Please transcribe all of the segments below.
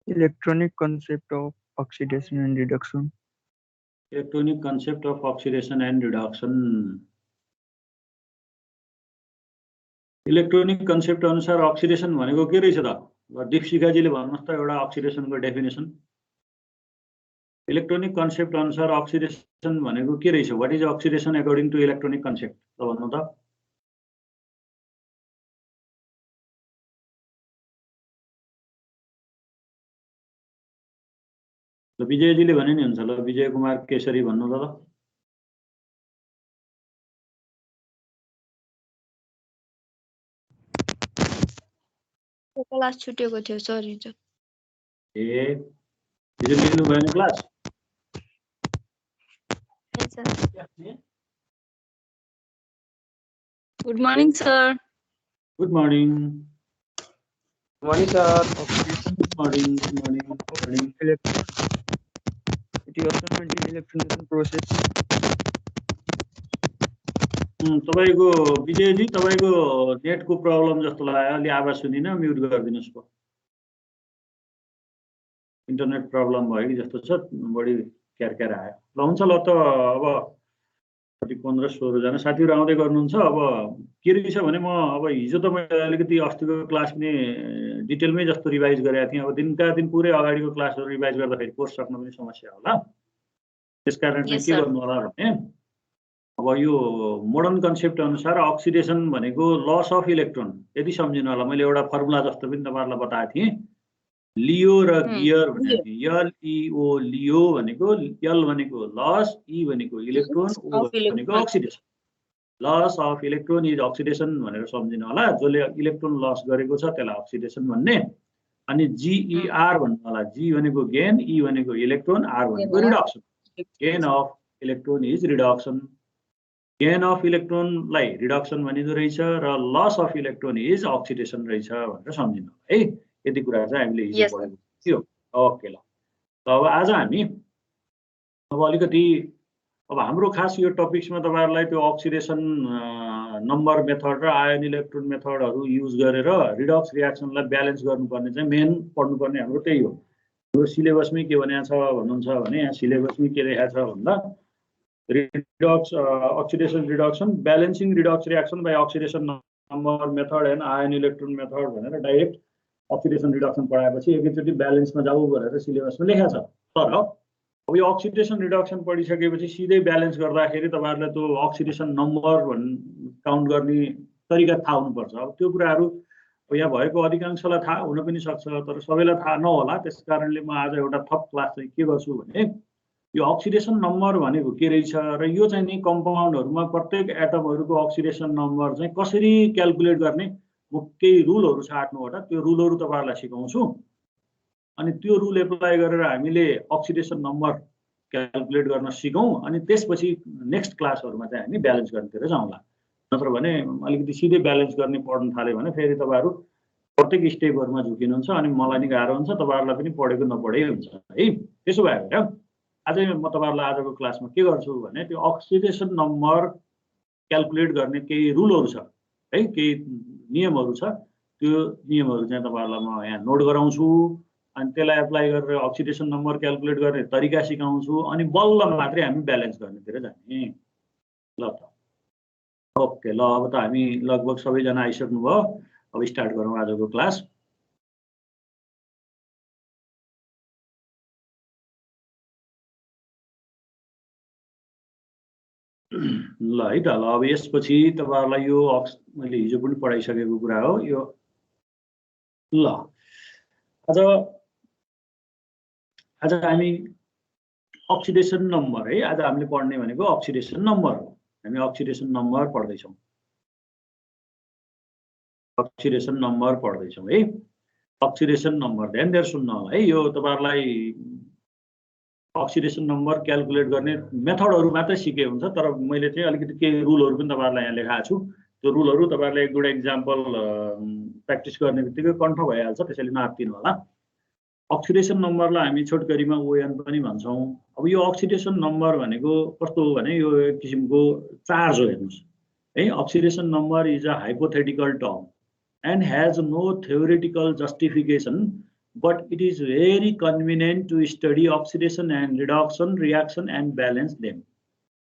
Electronic concept of oxidation and reduction. Electronic concept of oxidation and reduction. Electronic concept अनुसार oxidation भनेको के रहेछ त? दीपशिखाजीले भन्नुस् त एउटा oxidation को definition. Electronic concept अनुसार oxidation भनेको के रहेछ? What is oxidation according to electronic concept? त भन्नु त. ल विजयजीले भने नि हुन्छ ल विजय कुमार केशरी भन्नु ल. क्लास छुटेको थियो सर हिजो. ए हिजो लिनु भएन class? Good morning, sir. Good morning. Good morning, sir. Good morning. Good morning. Good morning. It is also known as electronation process. तपाईको विजयजी तपाईको नेटको प्रब्लम जस्तो लाग्यो. अलि आवाज सुनिन, म्युट गरिदिनुस् पो. इन्टरनेट प्रब्लम भयो कि जस्तो छ, बढी क्यारक्यार आयो. ल हुन्छ ल त अब 15-16 जना साथीहरु आउँदै गर्नुहुन्छ. अब के रहेछ भने म अब हिजो त मैले अलिकति अस्तिको क्लास पनि डिटेलमै जस्तो रिभाइज गरेका थिएँ. अब दिनका दिन पुरै अगाडिको क्लासहरु रिभाइज गर्दाखेरि कोर्स सक्न पनि समस्या होला. त्यसकारण चाहिँ के गर्नु होला भने अब यो मोडर्न कन्सेप्ट अनुसार अक्सिडेसन भनेको लस अफ इलेक्ट्रोन यदि सम्झिनु होला. मैले एउटा फर्मुला जस्तो पनि तपाईहरुलाई बताएको थिएँ. लियो र गियर भनेको LEO लियो भनेको L भनेको लस, E भनेको इलेक्ट्रोन, O भनेको oxidation. Loss of electron is oxidation भनेर सम्झिनु होला. जसले इलेक्ट्रोन लस गरेको छ त्यसलाई अक्सिडेसन भन्ने. अनि GER भन्नु होला. G भनेको गेन, E भनेको इलेक्ट्रोन, R भनेको reduction. Gain of electron is reduction. Gain of इलेक्ट्रोनलाई रिडक्सन भनिदो रहेछ र loss of electron is oxidation रहेछ भनेर सम्झिनु होला है. यति कुरा चाहिँ हामीले हिजो पढेको थियो. ओके ल. अब आज हामी अब अलिकति अब हाम्रो खास यो टपिक्समा तपाईहरुलाई त्यो अक्सिडेसन नम्बर मेथड र आयन इलेक्ट्रोन मेथडहरु युज गरेर रिडक्स रियाक्सनलाई ब्यालेन्स गर्नुपर्ने चाहिँ मेन पढ्नुपर्ने हाम्रो त्यही हो. यो सिलेबसमै के भनेको छ भन्नुहुन्छ भने यहाँ सिलेबसमै के लेखेको छ भन्दा redox oxidation reduction balancing redox reaction by oxidation number method and ion electron method भनेर डाइरेक्ट अक्सिडेसन रिडक्सन पढाएपछि एकैचोटी ब्यालेन्समा जाऊ भनेर सिलेबसमा लेखेको छ. तर अब यो अक्सिडेसन रिडक्सन पढिसकेपछि सिधै ब्यालेन्स गर्दाखेरि तपाईहरुलाई त्यो अक्सिडेसन नम्बर काउन्ट गर्ने तरिका थाहा हुनुपर्छ. अब त्यो कुराहरु यहाँ भएको अधिकांशलाई थाहा हुन पनि सक्छ तर सबैलाई थाहा नहोला. त्यसकारणले म आज एउटा थप क्लास चाहिँ के गर्छु भने यो अक्सिडेसन नम्बर भनेको के रहेछ र यो चाहिँ नि कम्पाउन्डहरुमा प्रत्येक एटमहरुको अक्सिडेसन नम्बर चाहिँ कसरी क्याल्कुलेट गर्ने म केही रुलहरु छ 8-9 वटा. त्यो रुलहरु तपाईहरुलाई सिकाउँछु. अनि त्यो रुल एप्लाई गरेर हामीले अक्सिडेसन नम्बर क्याल्कुलेट गर्न सिकौं. अनि त्यसपछि नेक्स्ट क्लासहरुमा चाहिँ हामी ब्यालेन्स गर्नतिर जाउँला. नत्र भने अलिकति सिधै ब्यालेन्स गर्ने पढ्न थाले भने फेरि तपाईहरु प्रत्येक स्टेपहरुमा झुकिनुहुन्छ अनि मलाई नि गाह्रो हुन्छ, तपाईहरुलाई पनि पढेको नपढै हुन्छ है. त्यसो भएर आज म तपाईहरुलाई आजको क्लासमा के गर्छु भने त्यो अक्सिडेसन नम्बर क्याल्कुलेट गर्ने केही रुलहरु छ है, केही नियमहरु छ. त्यो नियमहरु चाहिँ तपाईहरुलाई म यहाँ नोट गराउँछु. अनि त्यसलाई एप्लाई गरेर अक्सिडेसन नम्बर क्याल्कुलेट गर्ने तरिका सिकाउँछु. अनि बल्ल मात्रै हामी ब्यालेन्स गर्नेतिर जाने. ल त ओके ल. अब त हामी लगभग सबैजना आइसक्नु भयो. अब स्टार्ट गरौँ आजको क्लास. ल है त. ल अब यसपछि तपाईहरुलाई यो मैले हिजो पनि पढाइसकेको कुरा हो यो. ल आज हामी अक्सिडेसन नम्बर है आज हामीले पढ्ने भनेको अक्सिडेसन नम्बर हो. हामी अक्सिडेसन नम्बर पढ्दैछौँ. अक्सिडेसन नम्बर पढ्दैछौँ है. अक्सिडेसन नम्बर ध्यान दिएर सुन्नु होला है. यो तपाईहरुलाई अक्सिडेसन नम्बर क्याल्कुलेट गर्ने मेथडहरु मात्रै सिके हुन्छ. तर मैले चाहिँ अलिकति केही रुलहरु पनि तपाईहरुलाई यहाँ लेखाएको छु. त्यो रुलहरु तपाईहरुले एक दुईटा एक्जाम्पल प्र्याक्टिस गर्ने बित्तिकै कन्फ भइहाल्छ. त्यसैले नआत्तिनु होला. अक्सिडेसन नम्बरलाई हामी छोटकरीमा ON पनि भन्छौं. अब यो अक्सिडेसन नम्बर भनेको कस्तो हो भने यो एक किसिमको चार्ज हो. हेर्नुस् है. Oxidation number is a hypothetical term and has no theoretical justification but it is very convenient to study oxidation and reduction reaction and balance them.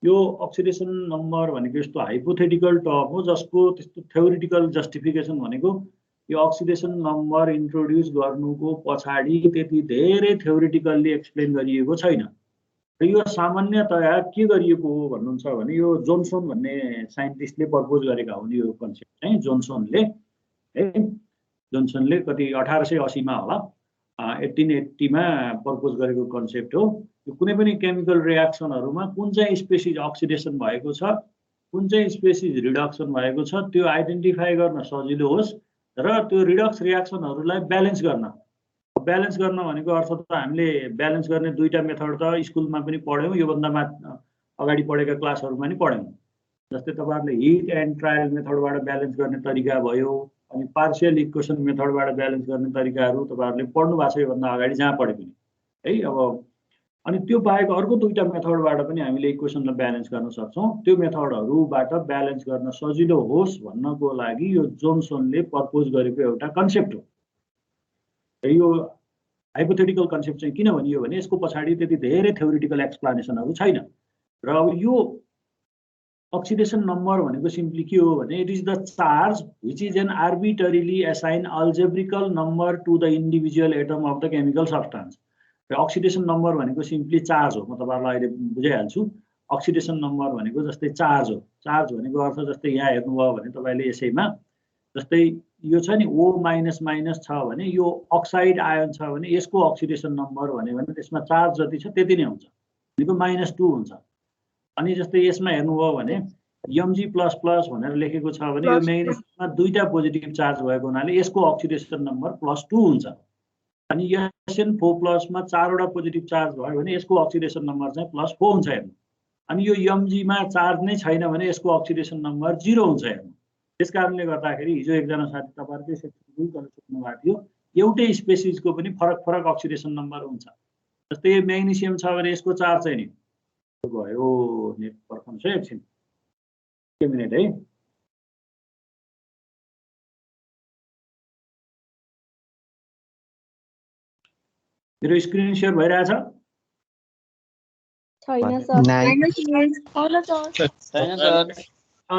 यो oxidation number भनेको यस्तो हाइपोथेटिकल टर्म हो जसको त्यस्तो थ्योरिटिकल जस्टिफिकेसन भनेको यो oxidation number introduce गर्नुको पछाडी त्यति धेरै थ्योरिटिकल्ली एक्सप्लेन गरिएको छैन। र यो सामान्यतया के गरिएको हो भन्नुहुन्छ भने यो जोन्सन भन्ने साइन्टिस्टले प्रपोज गरेका हुन् यो कन्सेप्ट चाहिँ जोन्सनले है जोन्सनले कति 1880 मा होला 1880 मा प्रपोज गरेको कन्सेप्ट हो। यो कुनै पनि केमिकल रियाक्सनहरुमा कुन चाहिँ स्पेसिस अक्सिडेसन भएको छ कुन चाहिँ स्पेसिस रिडक्सन भएको छ त्यो आइडेन्टिफाई गर्न सजिलो होस् र त्यो रिडक्स रियाक्सनहरुलाई ब्यालेन्स गर्न भनेको अर्थ त हामीले ब्यालेन्स गर्ने दुईटा मेथड त स्कुलमा पनि पढ्यौं यो भन्दा अगाडि पढेका क्लासहरुमा पनि पढ्यौं। जस्तै तपाईहरुले हिट एन्ड ट्रायल मेथडबाट ब्यालेन्स गर्ने तरिका भयो अनि पार्शियल इक्वेसन मेथडबाट ब्यालेन्स गर्ने तरिकाहरु तपाईहरुले पढ्नु भएको छ यो भन्दा अगाडि जहाँ पढे पनि है। अब अनि त्यो बाहेक अर्को दुईटा मेथडबाट पनि हामीले इक्वेसनलाई ब्यालेन्स गर्न सक्छौं। त्यो मेथडहरुबाट ब्यालेन्स गर्न सजिलो होस् भन्नको लागि यो जोन्सनले प्रपोज गरेको एउटा कन्सेप्ट हो। यो हाइपोथेटिकल कन्सेप्ट चाहिँ किन भनियो भने यसको पछाडी त्यति धेरै थ्योरिटिकल एक्सप्लेनेसनहरु छैन। र अब यो oxidation number भनेको सिम्पली के हो भने it is the charge which is an arbitrarily assigned algebraical number to the individual atom of the chemical substance। र oxidation number भनेको सिम्पली चार्ज हो। म तपाईहरुलाई अहिले बुझाइहाल्छु। oxidation number भनेको जस्तै चार्ज हो। चार्ज भनेको अर्थ जस्तै यहाँ हेर्नुभयो भने तपाईले यसैमा जस्तै यो छ नि O- छ भने यो अक्साइड आयन छ भने यसको oxidation number भन्यो भने त्यसमा चार्ज जति छ त्यति नै हुन्छ भनेको -2 हुन्छ। अनि जस्तै यसमा हेर्नुभयो भने Mg++ भनेर लेखेको छ भने यो म्याग्नेसियममा दुईटा पोजिटिभ चार्ज भएको हुनाले यसको अक्सिडेसन नम्बर +2 हुन्छ। अनि Sn4+ मा चारवटा पोजिटिभ चार्ज भयो भने यसको अक्सिडेसन नम्बर चाहिँ +4 हुन्छ हेर्नु। अनि यो Mg मा चार्ज नै छैन भने यसको अक्सिडेसन नम्बर 0 हुन्छ हेर्नु। त्यसकारणले गर्दाखेरि हिजो एकजना साथी तपाईहरुकै सेक्सनले गर्न सक्नु भएको थियो एउटै स्पेसिसको पनि फरक अक्सिडेसन नम्बर हुन्छ। जस्तै यो म्याग्नेसियम छ भने यसको चार्ज चाहिँ नि भयो नेट पर्खनु छ एकछिन एक मिनेट है। मेरो स्क्रिन शेयर भइरहेछ? छैन सर।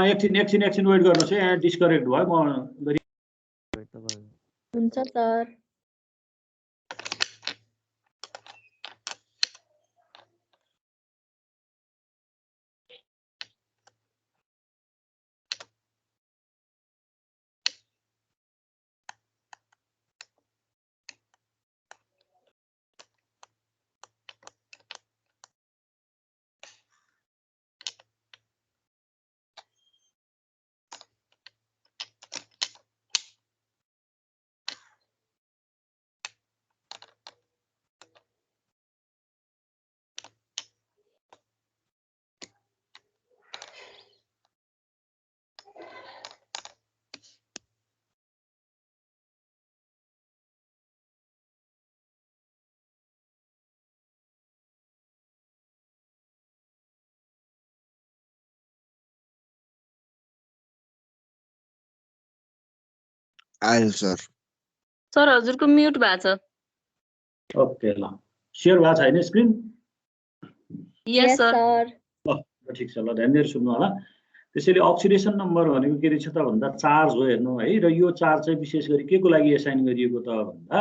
एकछिन वेट गर्नुस् है। यहाँ डिस्कनेक्ट भयो म हुन्छ सर। आयो सर। सर हजुरको म्युट भएको छ। ओके ल शेयर भएको छैन स्क्रिन? यस सर। ल ठीक छ ल ध्यान दिएर सुन्नु होला। त्यसैले अक्सिडेसन नम्बर भनेको के रहेछ त भन्दा चार्ज हो हेर्नु है। र यो चार्ज चाहिँ विशेष गरी के को लागि एसाइन गरिएको त भन्दा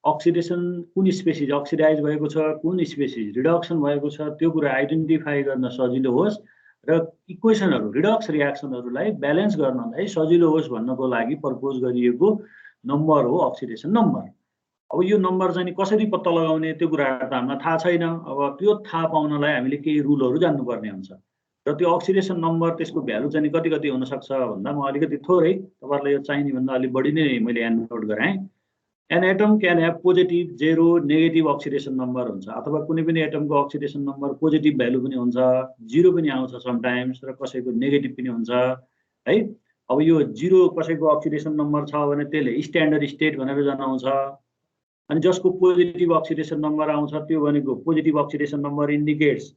अक्सिडेसन कुन स्पेसिस अक्सिडाइज भएको छ कुन स्पेसिस रिडक्सन भएको छ त्यो कुरा आइडेन्टिफाई गर्न सजिलो होस् र इक्वेसनहरु रिडक्स रियाक्सनहरुलाई ब्यालेन्स गर्नलाई सजिलो होस् भन्नको लागि प्रपोज गरिएको नम्बर हो अक्सिडेसन नम्बर। अब यो नम्बर चाहिँ कसरी पत्ता लगाउने त्यो कुरा त हामीलाई थाहा छैन। अब त्यो थाहा पाउनलाई हामीले केही रुलहरु जान्नुपर्ने हुन्छ र त्यो अक्सिडेसन नम्बर त्यसको भ्यालु चाहिँ कति हुन सक्छ भन्दा म अलिकति थोरै तपाईहरुलाई यो चाहिने भन्दा अलि बढी नै मैले नोट गराएँ। An atom can have positive, zero, negative oxidation number हुन्छ अथवा कुनै पनि एटमको अक्सिडेसन नम्बर पोजिटिभ भ्यालु पनि हुन्छ जिरो पनि आउँछ समटाइम्स र कसैको नेगेटिभ पनि हुन्छ है। अब यो जिरो कसैको अक्सिडेसन नम्बर छ भने त्यसले स्ट्यान्डर्ड स्टेट भनेर जनाउँछ। अनि जसको पोजिटिभ अक्सिडेसन नम्बर आउँछ त्यो भनेको positive oxidation number indicates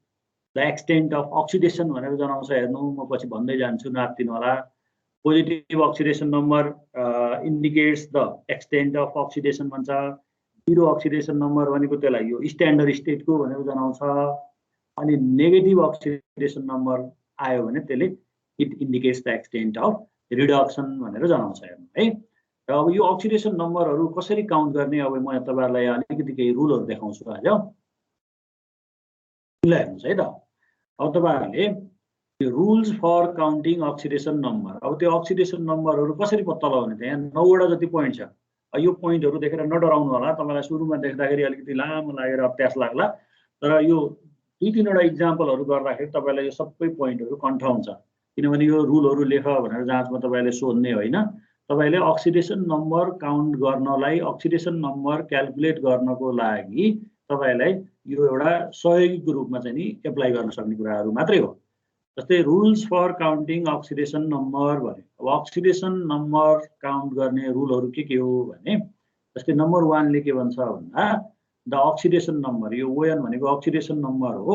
the extent of oxidation भनेर जनाउँछ हेर्नु। म पछि भन्दै जान्छु नआत्तिनु होला। Positive oxidation number indicates the extent of oxidation भन्छ। 0 अक्सिडेसन नम्बर भनेको त्यसलाई यो स्ट्यान्डर्ड स्टेटको भनेर जनाउँछ। अनि नेगेटिभ अक्सिडेसन नम्बर आयो भने त्यसले it indicates the extent of reduction भनेर जनाउँछ हेर्नु है। र अब यो अक्सिडेसन नम्बरहरू कसरी काउन्ट गर्ने अब म तपाईहरुलाई अलिकति केही रुलहरू देखाउँछु आज। ल हेर्नुस् है त। अब तपाईहरुले यो rules for counting oxidation number, अब त्यो अक्सिडेसन नम्बरहरू कसरी पत्ता लगाउने त यहाँ 9 वटा जति पोइन्ट छ। यो पोइन्टहरू देखेर नडराउनु होला, तपाईलाई सुरुमा देख्दाखेरि अलिकति लामो लागेर अभ्यास लाग्ला, तर यो 2-3 वटा इक्जाम्पलहरू गर्दाखेरि तपाईलाई यो सबै पोइन्टहरू कन्ठ हुन्छ। किनभने यो रुलहरू लेख भनेर जाँचमा तपाईले सोध्ने होइन, तपाईले अक्सिडेसन नम्बर काउन्ट गर्नलाई, अक्सिडेसन नम्बर क्याल्कुलेट गर्नको लागि तपाईलाई यो एउटा सहयोगीको रूपमा चाहिँ नि एप्लाई गर्न सक्ने कुराहरू मात्रै हो। जस्तै rules for counting oxidation number भने अब अक्सिडेसन नम्बर काउन्ट गर्ने रुलहरू के हो भने जस्तै नम्बर 1 ले के भन्छ भन्दा द अक्सिडेसन नम्बर, यो ON भनेको अक्सिडेसन नम्बर हो।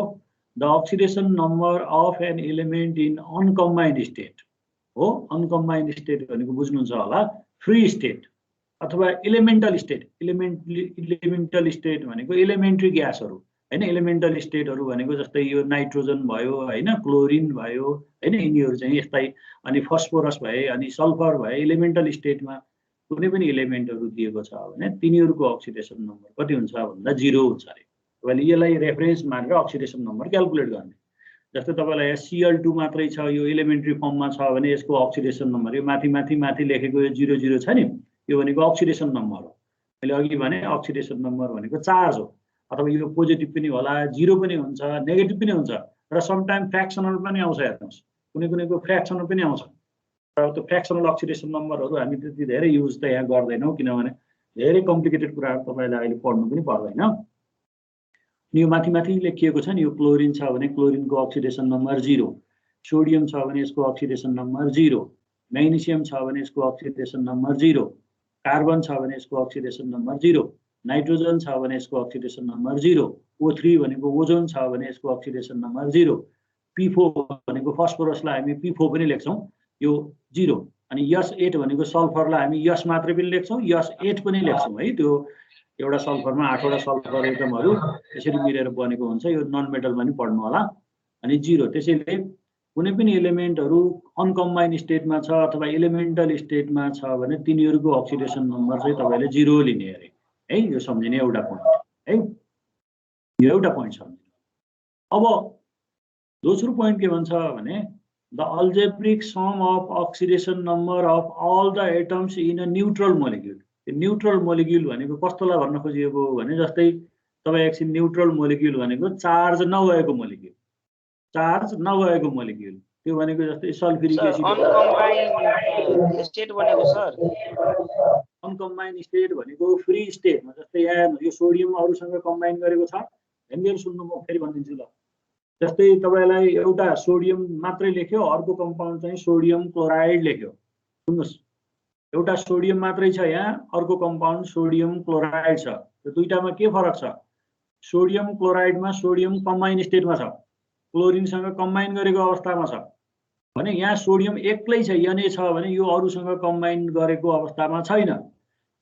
The oxidation number of an element in uncombined state हो। अनकम्बाइन्ड स्टेट भनेको बुझ्नुहुन्छ होला, फ्री स्टेट अथवा एलिमेन्टल स्टेट। एलिमेन्टल स्टेट भनेको एलिमेन्ट्री ग्यासहरू हैन, एलिमेन्टल स्टेटहरू भनेको जस्तै यो नाइट्रोजन भयो हैन, क्लोरिन भयो हैन, यिनीहरू चाहिँ यस्तै, अनि फस्फोरस भए अनि सल्फर भए एलिमेन्टल स्टेटमा कुनै पनि एलिमेन्टहरू दिएको छ भने तिनीहरूको अक्सिडेसन नम्बर कति हुन्छ भन्दा 0 हुन्छ अरे। तपाईले यसलाई रेफरेन्स मानेर अक्सिडेसन नम्बर क्याल्कुलेट गर्ने। जस्तै तपाईलाई Cl2 मात्रै छ, यो एलिमेन्ट्री फर्ममा छ भने यसको अक्सिडेसन नम्बर यो माथि लेखेको यो 00 छ नि, यो भनेको अक्सिडेसन नम्बर हो। मैले अघि भने अक्सिडेसन नम्बर भनेको चार्ज हो, अथवा यो पोजिटिभ पनि होला, 0 पनि हुन्छ, नेगेटिभ पनि हुन्छ, र समटाइम फ्र्याक्सनल पनि आउँछ। हेर्नुस् कुनैको फ्र्याक्सनल पनि आउँछ। र त्यो फ्र्याक्सनल अक्सिडेसन नम्बरहरू हामी त्यति धेरै युज त यहाँ गर्दैनौँ, किनभने धेरै कम्प्लिकेटेड कुराहरू तपाईले अहिले पढ्नु पनि पर्दैन। यो माथि लेखिएको छ नि, यो क्लोरिन छ भने क्लोरिनको अक्सिडेसन नम्बर 0, सोडियम छ भने यसको अक्सिडेसन नम्बर 0, म्याग्नेसियम छ भने यसको अक्सिडेसन नम्बर 0, कार्बन छ भने यसको अक्सिडेसन नम्बर 0, नाइट्रोजन छ भने यसको अक्सिडेसन नम्बर 0, O3 भनेको ओजोन छ भने यसको अक्सिडेसन नम्बर 0, P4 भनेको फस्फोरसलाई हामी P4 पनि लेख्छौँ, यो 0, अनि S8 भनेको सल्फरलाई हामी S मात्रै पनि लेख्छौँ, S8 पनि लेख्छौँ है। त्यो एउटा सल्फरमा 8 वटा सल्फर एटमहरू यसरी मिलेर बनेको हुन्छ, यो नन मेटलमा पनि पढ्नु होला। अनि 0, त्यसैले कुनै पनि एलिमेन्टहरू अनकम्बाइन्ड स्टेटमा छ अथवा एलिमेन्टल स्टेटमा छ भने तिनीहरूको अक्सिडेसन नम्बर चाहिँ तपाईले 0 लिने अरे है। यो सम्झिने एउटा पोइन्ट है, यो एउटा पोइन्ट छ। अब दोस्रो पोइन्ट के भन्छ भने the algebraic sum of oxidation number of all the atoms in a neutral molecule. Neutral molecule भनेको कस्तोलाई भन्न खोजिएको भने जस्तै तपाईँ एकछिन न्युट्रल मोलिक्युल भनेको चार्ज नभएको मोलिक्युल, चार्ज नभएको मोलिक्युल, त्यो भनेको जस्तै सल्फ्युरिक एसिड। अनकम्बाइन्ड स्टेट भनेको सर, अनकम्बाइन्ड स्टेट भनेको फ्री स्टेटमा, जस्तै यहाँ यो सोडियम अरूसँग कम्बाइन गरेको छ, ध्यान सुन्नु, म फेरि भनिदिन्छु ल। जस्तै तपाईलाई एउटा सोडियम मात्रै लेख्यो, अर्को कम्पाउन्ड चाहिँ सोडियम क्लोराइड लेख्यो। सुन्नुहोस्, एउटा सोडियम मात्रै छ यहाँ, अर्को कम्पाउन्ड सोडियम क्लोराइड छ। त्यो दुईटामा के फरक छ? सोडियम क्लोराइडमा सोडियम कम्बाइन स्टेटमा छ, क्लोरिनसँग कम्बाइन गरेको अवस्थामा छ भने यहाँ सोडियम एक्लै छ Na छ भने यो अरूसँग कम्बाइन गरेको अवस्थामा छैन।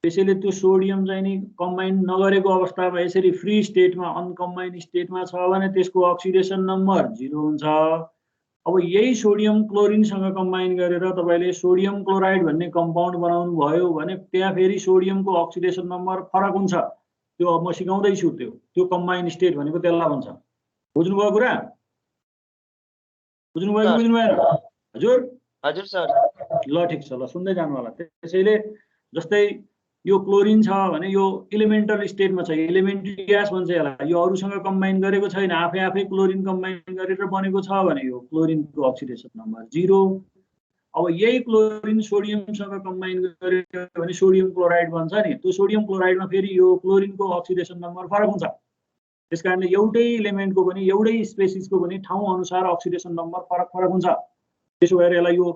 त्यसैले त्यो सोडियम चाहिँ नि कम्बाइन नगरेको अवस्थामा यसरी फ्री स्टेटमा अनकम्बाइन स्टेटमा छ भने त्यसको अक्सिडेसन नम्बर 0 हुन्छ। अब यही सोडियम क्लोरिनसँग कम्बाइन गरेर तपाईले सोडियम क्लोराइड भन्ने कम्पाउन्ड बनाउनु भयो भने त्यहाँ फेरि सोडियमको अक्सिडेसन नम्बर फरक हुन्छ। त्यो अब म सिकाउँदैछु, त्यो कम्बाइन स्टेट भनेको त्यसलाई भन्छ। बुझ्नुभयो कुरा? बुझ्नुभयो कि बुझ्नु भएन? हजुर हजुर सर। ल ठिक छ, ल सुन्दै जानु होला। त्यसैले जस्तै यो क्लोरिन छ भने यो एलिमेन्टल स्टेटमा छ, एलिमेन्ट्री ग्यास भन्छ यसलाई, यो अरूसँग कम्बाइन गरेको छैन, आफै क्लोरिन कम्बाइन गरेर बनेको छ भने यो क्लोरिनको अक्सिडेसन नम्बर 0। अब यही क्लोरिन सोडियमसँग कम्बाइन गरेको भने सोडियम क्लोराइड बन्छ नि, त्यो सोडियम क्लोराइडमा फेरि यो क्लोरिनको अक्सिडेसन नम्बर फरक हुन्छ। त्यसकारणले एउटै एलिमेन्टको पनि एउटै स्पेसिसको पनि ठाउँ अनुसार अक्सिडेसन नम्बर फरक हुन्छ। त्यसो भएर यसलाई यो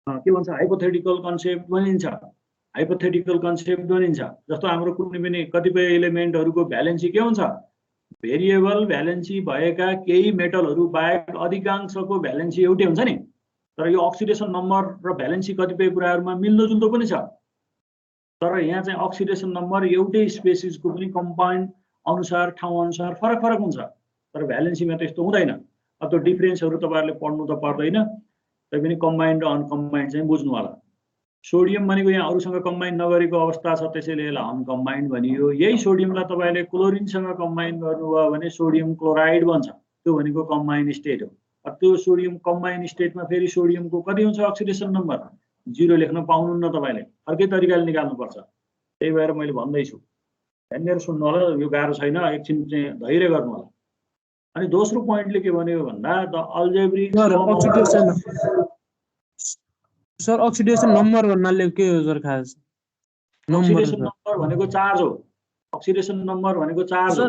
के भन्छ, हाइपोथेटिकल कन्सेप्ट भनिन्छ। हाइपोथेटिकल कन्सेप्ट भनिन्छ। जस्तो हाम्रो कुनै पनि कतिपय एलिमेन्टहरूको भ्यालेन्सी के हुन्छ, भेरिएबल भ्यालेन्सी भएका केही मेटलहरू बाहेक अधिकांशको भ्यालेन्सी एउटै हुन्छ नि, तर यो अक्सिडेसन नम्बर र भ्यालेन्सी कतिपय कुराहरूमा मिल्दोजुल्दो पनि छ। तर यहाँ चाहिँ अक्सिडेसन नम्बर एउटै स्पेसिसको पनि कम्पाउन्ड अनुसार ठाउँ अनुसार फरक फरक हुन्छ, तर भ्यालेन्सीमा त्यस्तो हुँदैन। अब त्यो डिफरेन्सहरू तपाईँहरूले पढ्नु त पर्दैन, तैपनि कम्बाइन्ड र अनकम्बाइन्ड चाहिँ बुझ्नु होला। सोडियम भनेको यहाँ अरूसँग कम्बाइन नगरेको अवस्था छ, त्यसैले यसलाई अनकम्बाइन्ड भनियो। यही सोडियमलाई तपाईँले क्लोरिनसँग कम्बाइन गर्नुभयो भने सोडियम क्लोराइड बन्छ, त्यो भनेको कम्बाइन स्टेट हो। त्यो सोडियम कम्बाइन स्टेटमा फेरि सोडियमको कति हुन्छ अक्सिडेसन नम्बर 0 लेख्न पाउनुहुन्न, तपाईँले अर्कै तरिकाले निकाल्नुपर्छ। त्यही भएर मैले भन्दैछु, ध्यान दिएर सुन्नु होला, यो गाह्रो छैन, एकछिन चाहिँ धैर्य गर्नु होला। अनि दोस्रो पोइन्टले के भन्यो भन्दा the algebraic sir oxidation number भन्नाले के हो सर? खास अक्सिडेसन नम्बर भनेको चार्ज हो। अक्सिडेसन नम्बर भनेको चार्ज हो।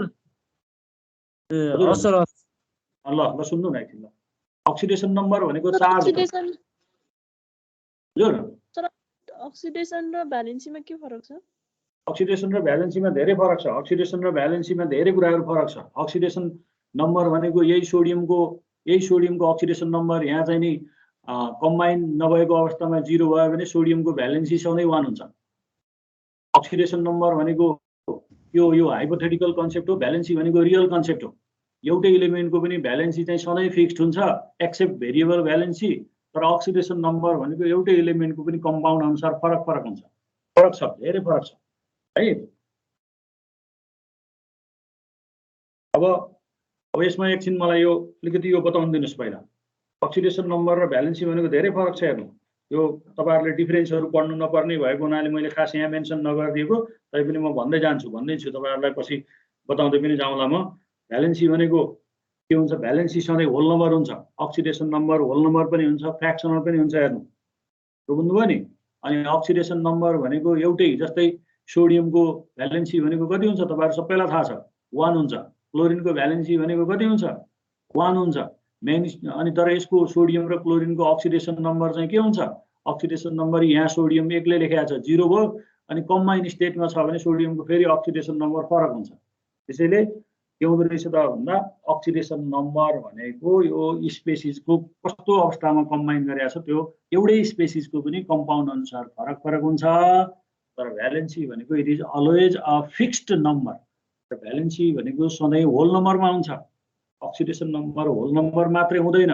सर ल ल सुन्नु न एकछिन। अक्सिडेसन नम्बर भनेको चार्ज हो। हजुर, अक्सिडेसन र भ्यालेन्सीमा के फरक छ? अक्सिडेसन र भ्यालेन्सीमा धेरै फरक छ। अक्सिडेसन र भ्यालेन्सीमा धेरै कुराहरू फरक छ। अक्सिडेसन नम्बर भनेको यही सोडियमको अक्सिडेसन नम्बर यहाँ चाहिँ नि कम्बाइन नभएको अवस्थामा 0 भयो भने सोडियमको भ्यालेन्सी सधैँ 1 हुन्छ। अक्सिडेसन नम्बर भनेको यो हाइपोथेटिकल कन्सेप्ट हो, भ्यालेन्सी भनेको रियल कन्सेप्ट हो। एउटै इलिमेन्टको पनि भ्यालेन्सी चाहिँ सधैँ फिक्स्ड हुन्छ एक्सेप्ट भेरिएबल भ्यालेन्सी, तर अक्सिडेसन नम्बर भनेको एउटै इलिमेन्टको पनि कम्पाउन्ड अनुसार फरक फरक हुन्छ। फरक छ, धेरै फरक छ है। अब यसमा एकछिन मलाई यो अलिकति यो बताउनु दिनुहोस् पहिला। अक्सिडेसन नम्बर र भ्यालेन्सी भनेको धेरै फरक छ। हेर्नु, यो तपाईँहरूले डिफरेन्सहरू पढ्नु नपर्ने भएको हुनाले मैले खास यहाँ मेन्सन नगरिदिएको, तैपनि म भन्दैछु तपाईँहरूलाई पछि बताउँदै पनि जाउँला म। भ्यालेन्सी भनेको के हुन्छ? भ्यालेन्सी सधैँ होल नम्बर हुन्छ। अक्सिडेसन नम्बर होल नम्बर पनि हुन्छ, फ्र्याक्सनल पनि हुन्छ। हेर्नु, बुझ्नुभयो नि? अनि अक्सिडेसन नम्बर भनेको एउटै, जस्तै सोडियमको भ्यालेन्सी भनेको कति हुन्छ तपाईँहरू सबैलाई थाहा छ, 1 हुन्छ। क्लोरिनको भ्यालेन्सी भनेको कति हुन्छ? 1 हुन्छ। अनि तर यसको सोडियम र क्लोरिनको अक्सिडेसन नम्बर चाहिँ के हुन्छ? अक्सिडेसन नम्बर यहाँ सोडियम एक्लै लेखेको छ 0 भयो, अनि कम्बाइन स्टेटमा छ भने सोडियमको फेरि अक्सिडेसन नम्बर फरक हुन्छ। त्यसैले के हुँदो रहेछ त भन्दा अक्सिडेसन नम्बर भनेको यो स्पेसिसको कस्तो अवस्थामा कम्बाइन गरेको छ त्यो एउटै स्पेसिसको पनि कम्पाउन्ड अनुसार फरक फरक हुन्छ। तर भ्यालेन्सी भनेको it is always a fixed number. Valency भनेको सधैँ होल नम्बरमा हुन्छ। अक्सिडेसन नम्बर होल नम्बर मात्रै हुँदैन,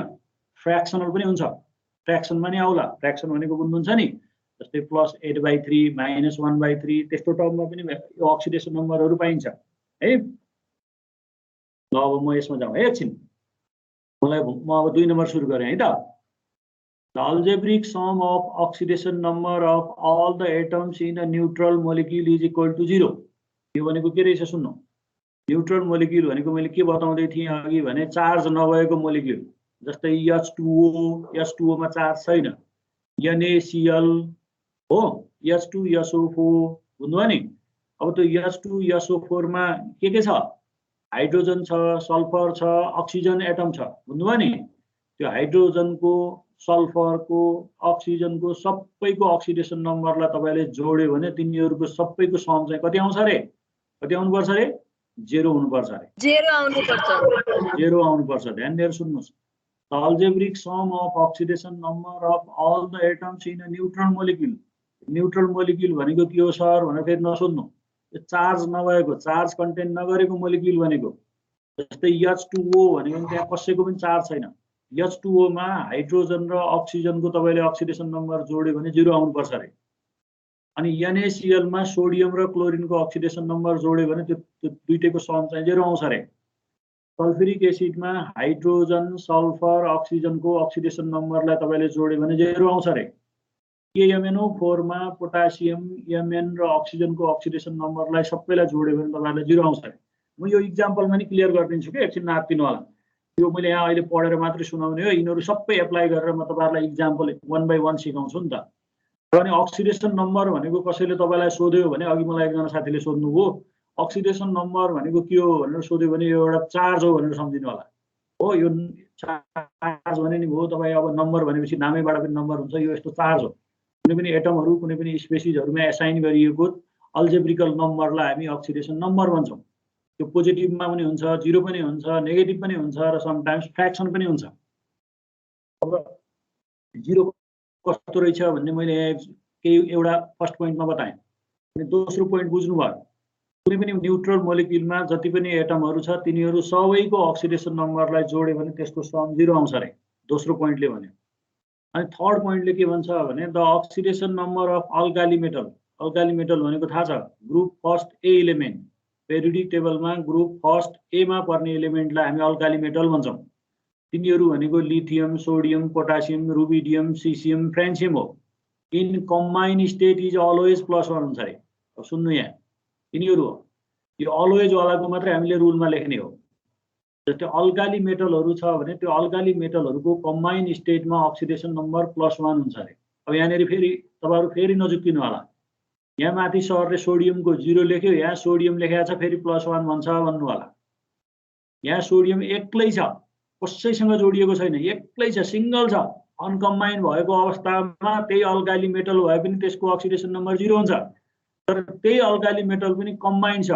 फ्र्याक्सनल पनि हुन्छ। फ्र्याक्सनमा नि आउला। फ्र्याक्सन भनेको बुझ्नुहुन्छ नि, जस्तै +8/3 -1/3 त्यस्तो टर्ममा पनि यो अक्सिडेसन नम्बरहरू पाइन्छ है। ल अब म यसमा जाउँ है एकछिन। म अब 2 नम्बर सुरु गरेँ है त। The algebraic sum of oxidation number of all the atoms in a neutral molecule is equal to 0। यो भनेको के रहेछ सुन्नु। न्यूट्रल मोलिक्युल भनेको मैले के बताउँदै थिएँ अघि भने चार्ज नभएको मोलिक्युल, जस्तै H2O मा चार्ज छैन, NaCl हो, H2SO4 बुझ्नुभयो नि। अब त्यो H2SO4 मा के छ? हाइड्रोजन छ, सल्फर छ, अक्सिजन एटम छ, बुझ्नुभयो नि। त्यो हाइड्रोजनको, सल्फरको, अक्सिजनको सबैको अक्सिडेसन नम्बरलाई तपाईँले जोड्यो भने तिनीहरूको सबैको सम चाहिँ कति आउँछ रे? कति आउनुपर्छ रे? 0 हुनुपर्छ रे। 0 आउनुपर्छ। ध्यान दिएर सुन्नुहोस्। The algebraic sum of oxidation number of all the atoms in a neutral molecule. Neutral molecule भनेको के हो सर भनेर फेरि नसोध्नु। यो चार्ज नभएको, चार्ज कन्टेन्ट नगरेको मोलिक्युल भनेको, जस्तै H2O भनेको त्यहाँ कसैको पनि चार्ज छैन। H2O मा हाइड्रोजन र अक्सिजनको तपाईँले अक्सिडेसन नम्बर जोड्यो भने 0 आउनुपर्छ रे। अनि NaCl मा सोडियम र क्लोरिनको अक्सिडेसन नम्बर जोड्यो भने त्यो दुईटैको सम चाहिँ 0 आउँछ रे। सल्फ्युरिक एसिडमा हाइड्रोजन, सल्फर, अक्सिजनको अक्सिडेसन नम्बरलाई तपाईँले जोड्यो भने 0 आउँछ रे। KMnO4 मा पोटासियम, Mn र अक्सिजनको अक्सिडेसन नम्बरलाई सबैलाई जोड्यो भने तपाईँलाई 0 आउँछ रे। म यो इक्जाम्पलमा नि क्लियर गरिदिन्छु कि एकछिन नाप्दिनु होला। यो मैले यहाँ अहिले पढेर मात्रै सुनाउने हो, यिनीहरू सबै एप्लाई गरेर म तपाईँहरूलाई इक्जाम्पल 1 बाई 1 सिकाउँछु नि त। अनि अक्सिडेसन नम्बर भनेको कसैले तपाईँलाई सोध्यो भने, अघि मलाई एकजना साथीले सोध्नुभयो अक्सिडेसन नम्बर भनेको के हो भनेर सोध्यो भने यो एउटा चार्ज हो भनेर सम्झिनु होला। हो, यो चार्ज भने नि भयो तपाईँ। अब नम्बर भनेपछि नामैबाट पनि नम्बर हुन्छ। यो यस्तो चार्ज हो। कुनै पनि एटमहरू, कुनै पनि स्पेसिसहरूमा एसाइन गरिएको अल्जेब्रिकल नम्बरलाई हामी अक्सिडेसन नम्बर भन्छौँ। त्यो पोजिटिभमा पनि हुन्छ, 0 पनि हुन्छ, नेगेटिभ पनि हुन्छ र समटाइम्स फ्र्याक्सन पनि हुन्छ। अब 0 कस्तो रहेछ भन्ने मैले केही एउटा फर्स्ट पोइन्टमा बताएँ। अनि दोस्रो पोइन्ट बुझ्नुभयो, कुनै पनि न्युट्रल मोलिक्युलमा जति पनि एटमहरू छ तिनीहरू सबैको अक्सिडेसन नम्बरलाई जोड्यो भने त्यसको सम 0 आउँछ रे, दोस्रो पोइन्टले भन्यो। अनि थर्ड पोइन्टले के भन्छ भने the oxidation number of alkali metal, alkali metal भनेको थाहा छ, group first A element, periodic टेबलमा ग्रुप फर्स्ट ए मा पर्ने एलिमेन्टलाई हामी अल्काली मेटल भन्छौँ। तिनीहरू भनेको लिथियम, सोडियम, पोटासियम, रुबिडियम, सिसियम, फ्रान्सियम हो। In combine state is always +1 हुन्छ रे। अब सुन्नु यहाँ, यिनीहरू हो, यो अलवेज वालाको मात्रै हामीले रुलमा लेख्ने हो। जस्तै अल्काली मेटलहरू छ भने त्यो अल्काली मेटलहरूको कम्बाइन स्टेटमा अक्सिडेसन नम्बर +1 हुन्छ रे। अब यहाँनिर फेरि तपाईँहरू फेरि नजुक्किनु होला, यहाँ माथि सरले सोडियमको 0 लेख्यो, यहाँ सोडियम लेखेको छ फेरि +1 भन्छ भन्नु होला। यहाँ सोडियम एक्लै छ, कसैसँग जोडिएको छैन, एक्लै छ, सिङ्गल छ, अनकम्बाइन भएको अवस्थामा त्यही अल्काली मेटल भए पनि त्यसको अक्सिडेसन नम्बर 0 हुन्छ। तर त्यही अल्काली मेटल पनि कम्बाइन छ।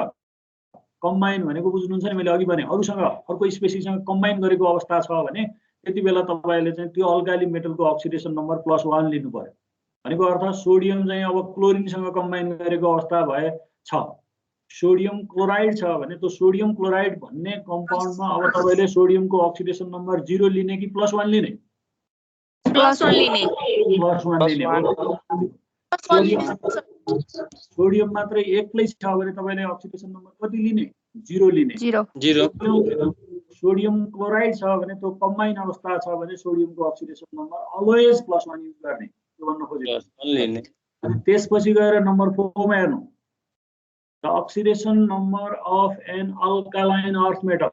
कम्बाइन भनेको बुझ्नुहुन्छ नि, मैले अघि भने अरूसँग अर्को स्पेसिससँग कम्बाइन गरेको अवस्था छ भने त्यति बेला तपाईँले चाहिँ त्यो अल्काली मेटलको अक्सिडेसन नम्बर +1 लिनु पर्यो। भनेको अर्थ सोडियम चाहिँ अब क्लोरिनसँग कम्बाइन गरेको अवस्था भए छ, सोडियम क्लोराइड छ भने त्यो सोडियम क्लोराइड भन्ने कम्पाउन्डमा अब तपाईँले सोडियमको अक्सिडेसन नम्बर 0 लिने कि +1 लिने? +1 लिने। +1 लिने। सोडियम मात्रै एक्लै छ भने तपाईँले अक्सिडेसन नम्बर कति लिने? 0 लिने। 0। सोडियम क्लोराइड छ भने त्यो कम्बाइन अवस्था छ भने सोडियमको अक्सिडेसन नम्बर अलवेज +1 युज गर्ने, त्यो भन्न खोजेको। अनि त्यसपछि गएर नम्बर 4 मा हेर्नु, the oxidation number of an alkaline earth metal.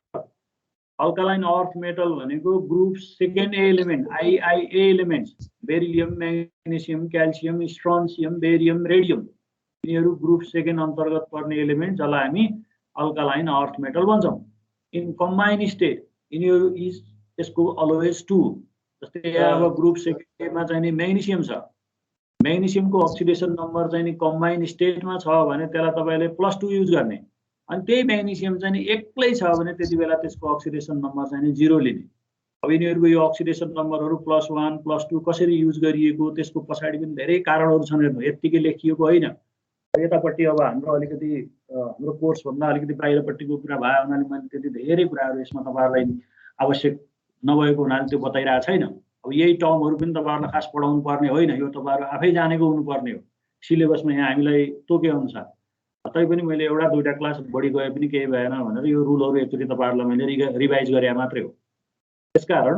Alkaline earth metal भनेको group second A element, IIA elements, beryllium, magnesium, calcium, strontium, barium, radium, यिनीहरू ग्रुप सेकेन्ड अन्तर्गत पर्ने एलिमेन्ट जसलाई हामी अल्कालाइन अर्थ मेटल भन्छौँ। इन कम्बाइन स्टेट यिनीहरू is यसको always 2। जस्तै अब ग्रुप सेकेन्डमा चाहिँ नि म्याग्नेसियम छ, म्याग्नेसियमको अक्सिडेसन नम्बर चाहिँ नि कम्बाइन स्टेटमा छ भने त्यसलाई तपाईँले +2 युज गर्ने। अनि त्यही म्याग्नेसियम चाहिँ नि एक्लै छ भने त्यति बेला त्यसको अक्सिडेसन नम्बर चाहिँ नि 0 लिने। अब यिनीहरूको यो अक्सिडेसन नम्बरहरू +1, +2 कसरी युज गरिएको त्यसको पछाडि पनि धेरै कारणहरू छन्। हेर्नु, यत्तिकै लेखिएको होइन। यतापट्टि अब हाम्रो अलिकति हाम्रो कोर्सभन्दा अलिकति बाहिरपट्टिको कुरा भए हुनाले मैले त्यति धेरै कुराहरू यसमा तपाईँहरूलाई आवश्यक नभएको हुनाले त्यो बताइरहेको छैन। अब यही टर्महरू पनि तपाईँहरूलाई खास पढाउनु पर्ने होइन, यो तपाईँहरू आफै जानेको हुनुपर्ने हो। सिलेबसमा यहाँ हामीलाई तोके अनुसार तैपनि मैले एउटा दुईटा क्लास बढी गए पनि केही भएन भनेर यो रुलहरू एकचोटि तपाईँहरूलाई मैले रिभाइज गरे मात्रै हो। त्यसकारण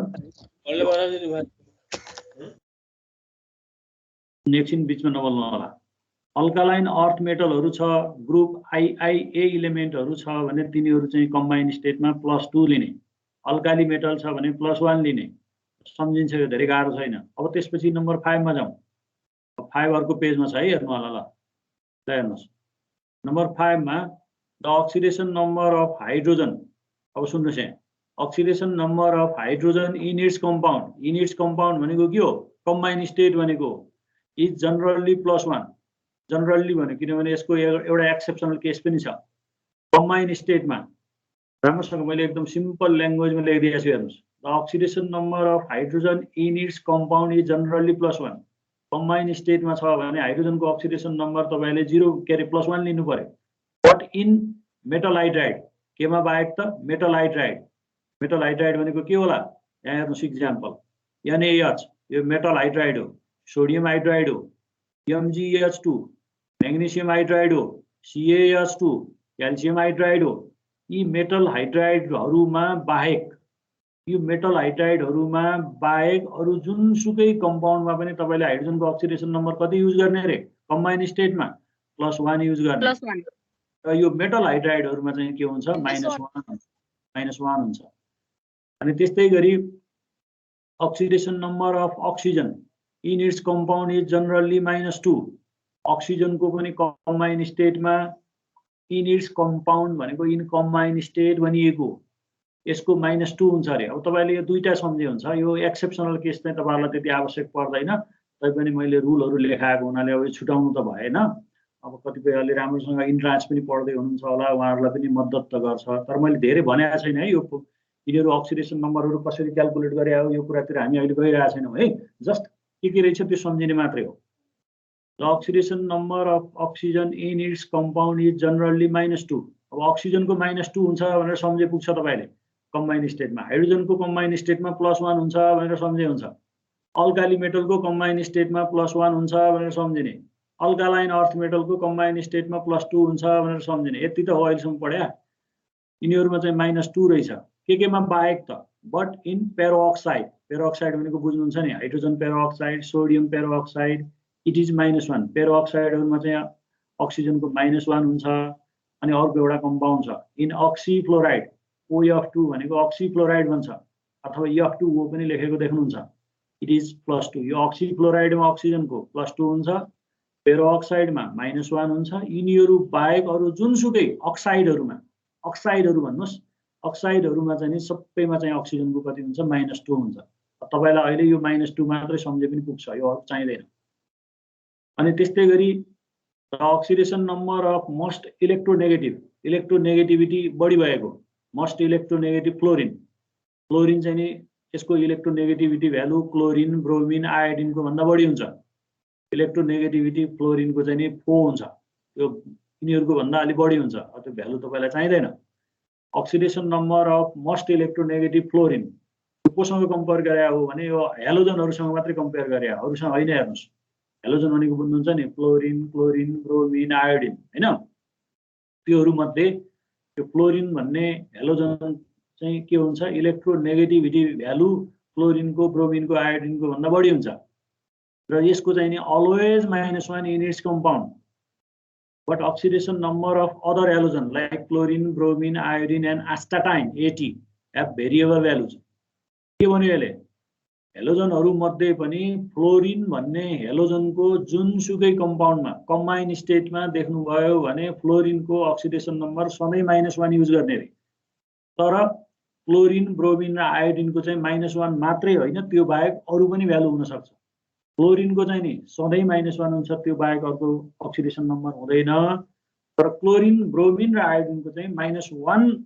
एकछिन बिचमा नबोल्नु होला। अल्कालाइन अर्थ मेटलहरू छ, ग्रुप आईआईए इलिमेन्टहरू छ भने तिनीहरू चाहिँ कम्बाइन स्टेटमा +2 लिने। अल्काली मेटल छ भने +1 लिने। सम्झिन्छ, यो धेरै गाह्रो छैन। अब त्यसपछि नम्बर 5 मा जाउँ। 5 अर्को पेजमा छ है, हेर्नु होला। ल हेर्नुहोस्, नम्बर 5 मा the oxidation number of hydrogen. अब सुन्नुहोस् यहाँ, oxidation number of hydrogen in its compound. In its compound भनेको के हो? कम्बाइन स्टेट भनेको इज जनरली +1। जनरली भन्यो किनभने यसको एउटा एक्सेप्सनल केस पनि छ। कम्बाइन स्टेटमा राम्रोसँग मैले एकदम सिम्पल ल्याङ्ग्वेजमा लेखिदिएको छु, हेर्नुहोस्। The oxidation number of hydrogen in its compound is generally +1। Combine स्टेटमा छ भने हाइड्रोजनको अक्सिडेसन नम्बर तपाईँले 0 के अरे +1 लिनु पर्यो। बट इन मेटल हाइड्राइड, केमा बाहेक त? Metal hydride. मेटल हाइड्राइड भनेको के होला? यहाँ हेर्नुहोस् इक्जाम्पल, NaH, यो मेटल हाइड्राइड हो। सोडियम हाइड्राइड हो, MgH2, म्याग्नेसियम हाइड्राइड हो, CaH2, क्याल्सियम हाइड्राइड हो। यी मेटल हाइड्राइडहरूमा बाहेक, यो मेटल हाइड्राइडहरूमा बाहेक अरू जुनसुकै कम्पाउन्डमा पनि तपाईँले हाइड्रोजनको अक्सिडेसन नम्बर कति युज गर्ने रे? कम्बाइन स्टेटमा +1 युज गर्ने। र यो मेटल हाइड्राइडहरूमा चाहिँ के हुन्छ? -1 हुन्छ। अनि त्यस्तै गरी oxidation number of oxygen in its compound is generally -2। अक्सिजनको पनि कम्बाइन स्टेटमा इन इट्स कम्पाउन्ड भनेको इन कम्बाइन स्टेट भनिएको, यसको -2 हुन्छ अरे। अब तपाईँले यो दुईटा सम्झे हुन्छ। यो एक्सेप्सनल केस चाहिँ तपाईँहरूलाई त्यति आवश्यक पर्दैन, तैपनि मैले रुलहरू लेखाएको हुनाले अब यो छुटाउनु त भएन। अब कतिपयले राम्रोसँग इन्ट्रान्स पनि पढ्दै हुनुहुन्छ होला, उहाँहरूलाई पनि मद्दत त गर्छ। तर मैले धेरै भनेको छैन है, यो यिनीहरू अक्सिडेसन नम्बरहरू कसरी क्यालकुलेट गरे हो यो कुरातिर हामी अहिले गइरहेको छैनौँ है। जस्ट के रहेछ त्यो सम्झिने मात्रै हो। The oxidation number of oxygen in its compound is generally -2. अब oxygen को -2 हुन्छ भनेर सम्झे पुग्छ तपाईले कम्बाइन स्टेटमा। हाइड्रोजन को कम्बाइन स्टेटमा +1 हुन्छ भनेर सम्झे हुन्छ। अल्काली मेटल को कम्बाइन स्टेटमा +1 हुन्छ भनेर सम्झिने। अल्कालाइन अर्थ मेटल को कम्बाइन स्टेटमा +2 हुन्छ भनेर सम्झिने। यति त हो अहिलेसम्म पढ्या। यिनीहरुमा चाहिँ -2 रहेछ। केमा बाहेक त? But in peroxide. पेरोक्साइड भनेको बुझ्नुहुन्छ नि, hydrogen peroxide, sodium peroxide, it is -1। पेरोक्साइडहरुमा चाहिँ अक्सिजन को -1 हुन्छ। अनि अर्को एउटा कम्पाउन्ड छ इन अक्सीफ्लोराइड, OF2 भनेको अक्सीफ्लोराइड भन्छ अथवा F2O पनि लेखेको देख्नुहुन्छ। It is +2। यो अक्सीफ्लोराइडमा अक्सिजनको +2 हुन्छ, पेरोक्साइडमा -1 हुन्छ। यिनीहरु बाहेक अरु जुनसुकै अक्साइडहरु भन्नुस्, अक्साइडहरुमा चाहिँ नि सबैमा चाहिँ अक्सिजनको कति हुन्छ? -2 हुन्छ। तपाईलाई अहिले यो -2 मात्रै सम्झे पनि पुग्छ, यो अरु चाहिदैन। अनि त्यस्तै गरी the oxidation number of most electronegativity बढी भएको मोस्ट इलेक्ट्रोनेगेटिभ फ्लोरिन चाहिँ नि यसको electronegativity value chlorine, bromine, iodine को भन्दा बढी हुन्छ। इलेक्ट्रोनेगेटिभिटी फ्लोरिन को चाहिँ नि 4 हुन्छ। यो यिनीहरुको भन्दा अलि बढी हुन्छ। त्यो भ्यालु तपाईलाई चाहिदैन। Oxidation number of most electronegative fluorine कोसँग कम्पेयर गरे हो भने यो हेलोजनहरुसँग मात्रै कम्पेयर गरे, अरुसँग हैन। हेर्नुस्, हेलोजन भनेको बुझ्नुहुन्छ नि, क्लोरिन, ब्रोमिन, आयोडिन हैन। त्योहरु मध्ये यो फ्लोरिन भन्ने हेलोजन चाहिँ के हुन्छ? इलेक्ट्रोनेगेटिभिटी भ्यालु क्लोरिन को, ब्रोमिन को, आयोडिन को भन्दा बढी हुन्छ। र यसको चाहिँ नि always -1 in its compound. But oxidation number of other halogen like chlorine, bromine, iodine and astatine AT have variable values. के भन्यो यसले? हेलोजनहरु मध्ये पनि फ्लोरिन भन्ने हेलोजनको जुनसुकै कम्पाउन्डमा कम्बाइन स्टेटमा देख्नु भयो भने फ्लोरिन को अक्सिडेशन नम्बर सधैं -1 युज गर्ने रे। तर क्लोरिन, ब्रोमिन र आयोडिन को चाहिँ -1 मात्रै होइन, त्यो बाहेक अरु पनि भ्यालु हुन सक्छ। क्लोरिन को चाहिँ नि सधैं -1 हुन्छ, त्यो बाहेक अर्को अक्सिडेशन नम्बर हुँदैन। तर क्लोरिन, ब्रोमिन र आयोडिन को चाहिँ -1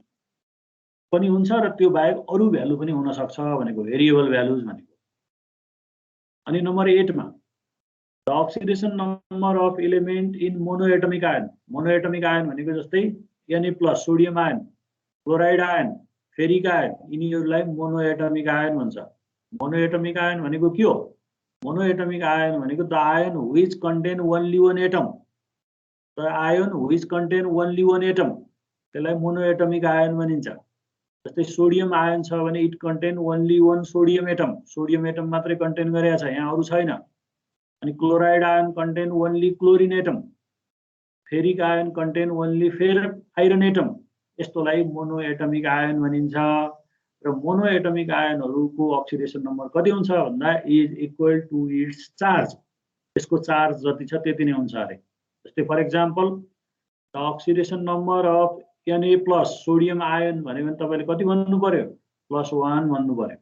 पनि हुन्छ र त्यो बाहेक अरु भ्यालु पनि हुन सक्छ भनेको भेरिएबल भ्यालुज भनेको। अनि नम्बर 8 मा the oxidation number of element in monoatomic ion. Monoatomic ion भनेको जस्तै Na+ sodium ion, chloride ion, ferric ion, यिनीहरुलाई मोनोएटमिक आयन भन्छ। मोनोएटमिक आयन भनेको के हो? मोनोएटमिक आयन भनेको the ion which contain only one atom. The ion which contain only one atom, त्यसलाई monoatomic ion भनिन्छ। जस्तै सोडियम आयन छ भने it contain only one sodium atom, sodium atom मात्रै कन्टेन गरेको छ, यहाँ अरु छैन। अनि chloride ion contain only chlorine atom, ferric ion contain only iron atom. यस्तोलाई मोनोएटमिक आयन भनिन्छ। र मोनोएटमिक आयनहरुको अक्सिडेशन नम्बर कति हुन्छ भन्दा is equal to its charge. यसको चार्ज जति छ त्यति नै हुन्छ अरे। जस्तै for example the oxidation number of Na+ sodium ion भन्यो भने तपाईले कति भन्नु पर्यो? +1 भन्नु पर्यो।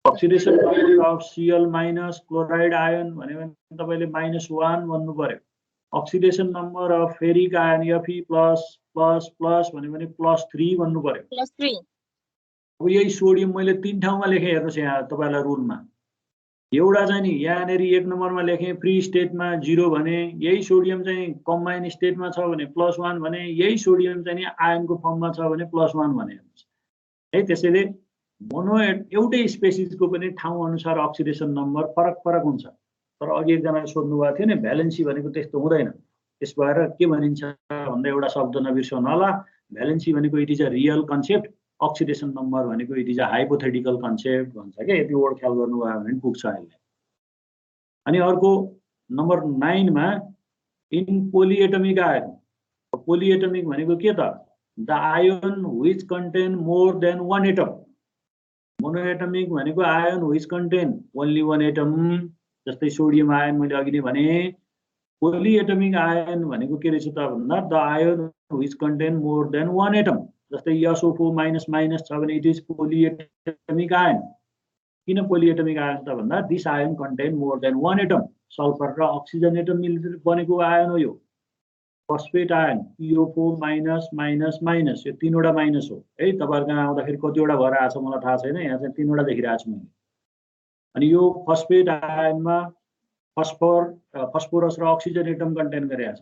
Oxidation number of Cl- chloride ion भन्यो भने तपाईले -1 भन्नु पर्यो। Oxidation number of ferric ion Fe++ भन्यो भने +3 भन्नु पर्यो। +3। अब यही सोडियम मैले 3 ठाउँमा लेखे, हेर्नुस् यहाँ तपाईलाई रुलमा। एउटा चाहिँ नि यहाँनेरि 1 नम्बरमा लेखे फ्री स्टेटमा 0 भने, यही सोडियम चाहिँ कम्बाइन स्टेटमा छ भने +1 भने, यही सोडियम चाहिँ नि आयनको फर्ममा छ भने +1 भने। है त्यसैले एउटै स्पेसिसको पनि ठाउँ अनुसार अक्सिडेशन नम्बर फरक हुन्छ। तर अघि एकजनाले सोध्नु भएको थियो नि भ्यालेन्सी भनेको त्यस्तो हुँदैन। त्यस भएर के भनिन्छ भन्दा एउटा शब्द नबिर्सनु होला, भ्यालेन्सी भनेको it is a real concept, oxidation number भनेको it is a hypothetical concept भन्छ के। यति वर्ड ख्याल गर्नुभयो भने पुग्छ अहिले। अनि अर्को नम्बर 9 मा इन पोलिएटमिक आयन। पोलिएटमिक भनेको के त? The ion which contain more than one atom. Monoatomic भनेको ion which contain only one atom. जस्तै सोडियम आयन मैले अघि नै भने। पोलिएटमिक आयन भनेको के रहेछ त भन्दा the ion which contain more than one atom. जस्तै SO4- छ भने इट इज पोलिएटमिक आयन। किन पोलिएटमिक आयन त भन्दा this ion contain more than one atom. Sulphur र अक्सिजन एटम मिलेर बनेको आयन हो यो। फस्फेट आयन PO4- यो 3 वटा माइनस हो है। तपाईहरुको आउँदाखेरि कतिवटा भएर आछ मलाई थाहा छैन, यहाँ चाहिँ 3 वटा देखिरहेको छु मैले। अनि यो फस्फेट आयनमा फस्फोरस र अक्सिजन एटम कन्टेन गरेको छ।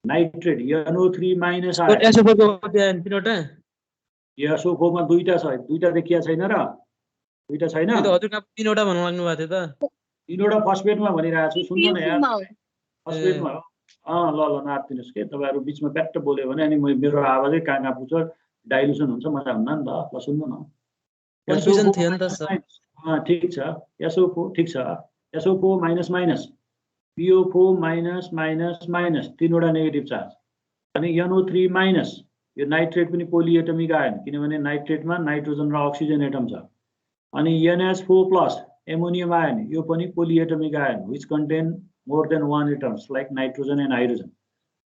नाइट्रेट NO3 माइनस सर आयो। SO4 को कति आयो तिनवटा SO4 मा दुईटा छ, दुईटा देखिया छैन र? दुईटा छैन? त्यो त हजुर कहाँ तिनवटा भन्नु लाग्नु भएको थियो त। तिनवटा फस्फेटमा भनिरहेको छु, सुन्नु न यार। PO4 फस्फेटमा हो। ल नाप्दिनुहोस् के, तपाईँहरू बिचमा प्याट्ट बोल्यो भने अनि मेरो आवाजै कहाँ पुग्छ, डाइल्युसन हुन्छ, मजा हुन्न नि त। ल सुन्नु न, कन्फ्युजन थियो नि त सर। ठिक छ, SO4 ठिक छ, SO4 minus minus, PO4 minus minus minus, तीनवटा नेगेटिभ चार्ज। अनि NO3 माइनस, यो नाइट्रेट पनि पोलिएटमिक आयन, किनभने नाइट्रेटमा नाइट्रोजन र अक्सिजन एटम छ। अनि NH4 प्लस, एमोनियम आयन, यो पनि polyatomic ion, which contain more than 1 atoms like nitrogen and hydrogen.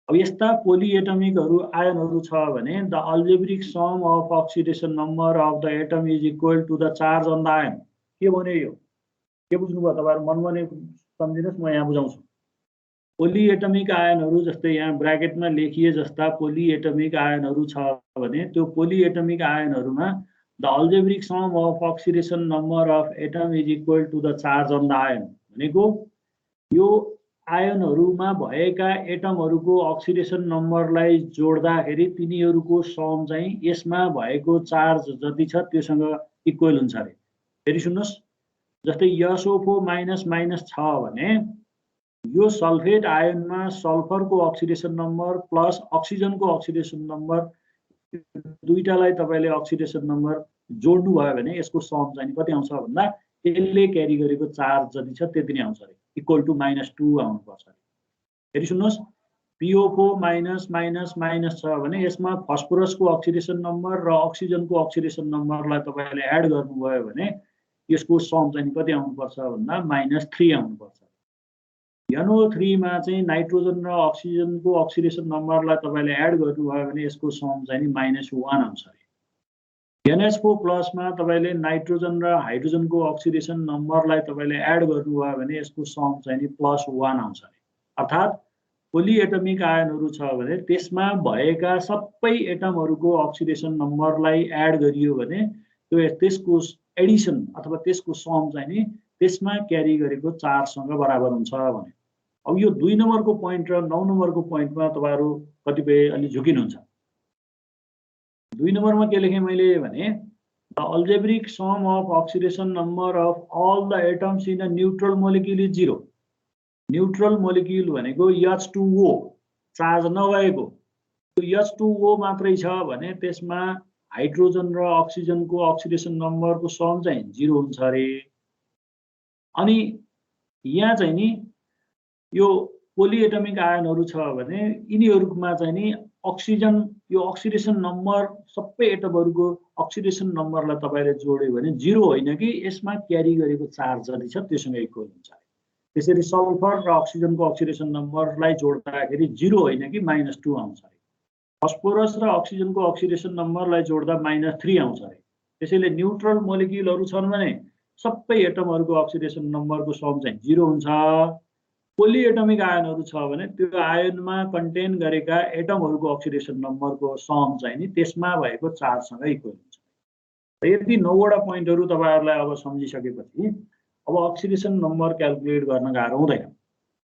अब यस्ता पोलिएटमिकहरू आयनहरू छ भने the algebraic sum of oxidation number of the atom is equal to the charge on the ion. के भन्यो यो? के बुझ्नुभयो तपाईँहरू? मनमा नै सम्झिनुहोस्, म यहाँ बुझाउँछु। पोलिएटमिक आयनहरू जस्तै यहाँ ब्राकेटमा लेखिए जस्ता पोलिएटमिक आयनहरू छ भने त्यो पोलिएटमिक आयनहरूमा the algebraic sum of oxidation number of atom is equal to the charge on the ion भनेको यो आयनहरूमा भएका एटमहरूको अक्सिडेसन नम्बरलाई जोड्दाखेरि तिनीहरूको सम चाहिँ यसमा भएको चार्ज जति छ त्योसँग इक्वल हुन्छ अरे। फेरि सुन्नुहोस्, जस्तै SO4 माइनस माइनस छ भने यो सल्फेट आयनमा सल्फरको अक्सिडेसन नम्बर प्लस अक्सिजनको अक्सिडेसन नम्बर, दुईटालाई तपाईँले अक्सिडेसन नम्बर जोड्नु भयो भने यसको सम चाहिँ कति आउँछ भन्दा यसले क्यारी गरेको चार्ज जति छ त्यति नै आउँछ अरे, इक्वल टु -2 आउनुपर्छ। फेरि सुन्नुहोस्, PO4 माइनस माइनस माइनस छ भने यसमा फस्फोरसको अक्सिडेसन नम्बर र अक्सिजनको अक्सिडेसन नम्बरलाई तपाईँले एड गर्नुभयो भने यसको सम चाहिँ कति आउनुपर्छ भन्दा -3 आउनुपर्छ। NO3 मा चाहिँ नाइट्रोजन र अक्सिजनको अक्सिडेसन नम्बरलाई तपाईँले एड गर्नुभयो भने यसको सम चाहिँ -1 आउँछ अरे। NH4 प्लसमा तपाईँले नाइट्रोजन र हाइड्रोजनको अक्सिडेसन नम्बरलाई तपाईँले एड गर्नुभयो भने यसको सम चाहिँ +1 आउँछ अरे। अर्थात् पोलिएटमिक आयनहरू छ भने त्यसमा भएका सबै एटमहरूको अक्सिडेसन नम्बरलाई एड गरियो भने त्यसको एडिसन अथवा त्यसको सम चाहिँ त्यसमा क्यारी गरेको चार्जसँग बराबर हुन्छ भने। अब यो 2 नम्बरको पोइन्ट र 9 नम्बरको पोइन्टमा तपाईँहरू कतिपय अलि झुकिनुहुन्छ। 2 नम्बरमा के लेखेँ मैले भने the algebraic sum of oxidation number of all the atoms in a neutral molecule is 0। Neutral molecule भनेको H2O, चार्ज नभएको। त्यो H2O मात्रै छ भने त्यसमा हाइड्रोजन र अक्सिजनको अक्सिडेसन नम्बरको सम चाहिँ 0 हुन्छ अरे। अनि यहाँ चाहिँ नि यो पोलिएटमिक आयनहरू छ भने यिनीहरूमा चाहिँ नि अक्सिजन, यो अक्सिडेसन नम्बर सबै एटमहरूको अक्सिडेसन नम्बरलाई तपाईँले जोड्यो भने 0 होइन कि यसमा क्यारी गरेको चार्ज जति छ त्योसँग इक्वल हुन्छ। त्यसरी सल्फर र अक्सिजनको अक्सिडेसन नम्बरलाई जोड्दाखेरि 0 होइन कि -2 आउँछ अरे। फस्फोरस र अक्सिजनको अक्सिडेसन नम्बरलाई जोड्दा -3 आउँछ अरे। त्यसैले न्यूट्रल मोलिक्युलहरू छन् भने सबै एटमहरूको अक्सिडेसन नम्बरको सम चाहिँ 0 हुन्छ। पोलिएटमिक आयनहरू छ भने त्यो आयनमा कन्टेन गरेका एटमहरूको अक्सिडेसन नम्बरको सम चाहिँ नि त्यसमा भएको चार्जसँग इक्वल हुन्छ। यति 9 वटा पोइन्टहरू तपाईँहरूलाई अब सम्झिसकेपछि अब अक्सिडेसन नम्बर क्याल्कुलेट गर्न गाह्रो हुँदैन।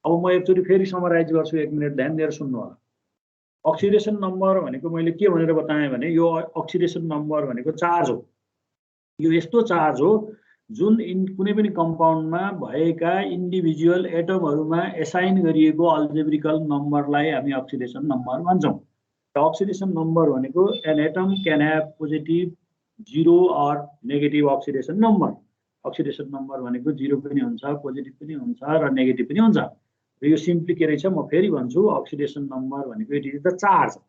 अब म एकचोटि फेरि समराइज गर्छु, 1 मिनट ध्यान दिएर सुन्नु होला। अक्सिडेसन नम्बर भनेको मैले के भनेर बताएँ भने यो अक्सिडेसन नम्बर भनेको चार्ज हो। यो यस्तो चार्ज हो जुन कुनै पनि कम्पाउन्डमा भएका इन्डिभिजुअल एटमहरूमा एसाइन गरिएको अल्जेब्रिकल नम्बरलाई हामी अक्सिडेसन नम्बर भन्छौँ। र अक्सिडेसन नम्बर भनेको an atom can have positive, 0 or negative oxidation number. Oxidation number भनेको 0 पनि हुन्छ, पोजिटिभ पनि हुन्छ र नेगेटिभ पनि हुन्छ। र यो सिम्पली के रहेछ म फेरि भन्छु, अक्सिडेसन नम्बर भनेको it is the charge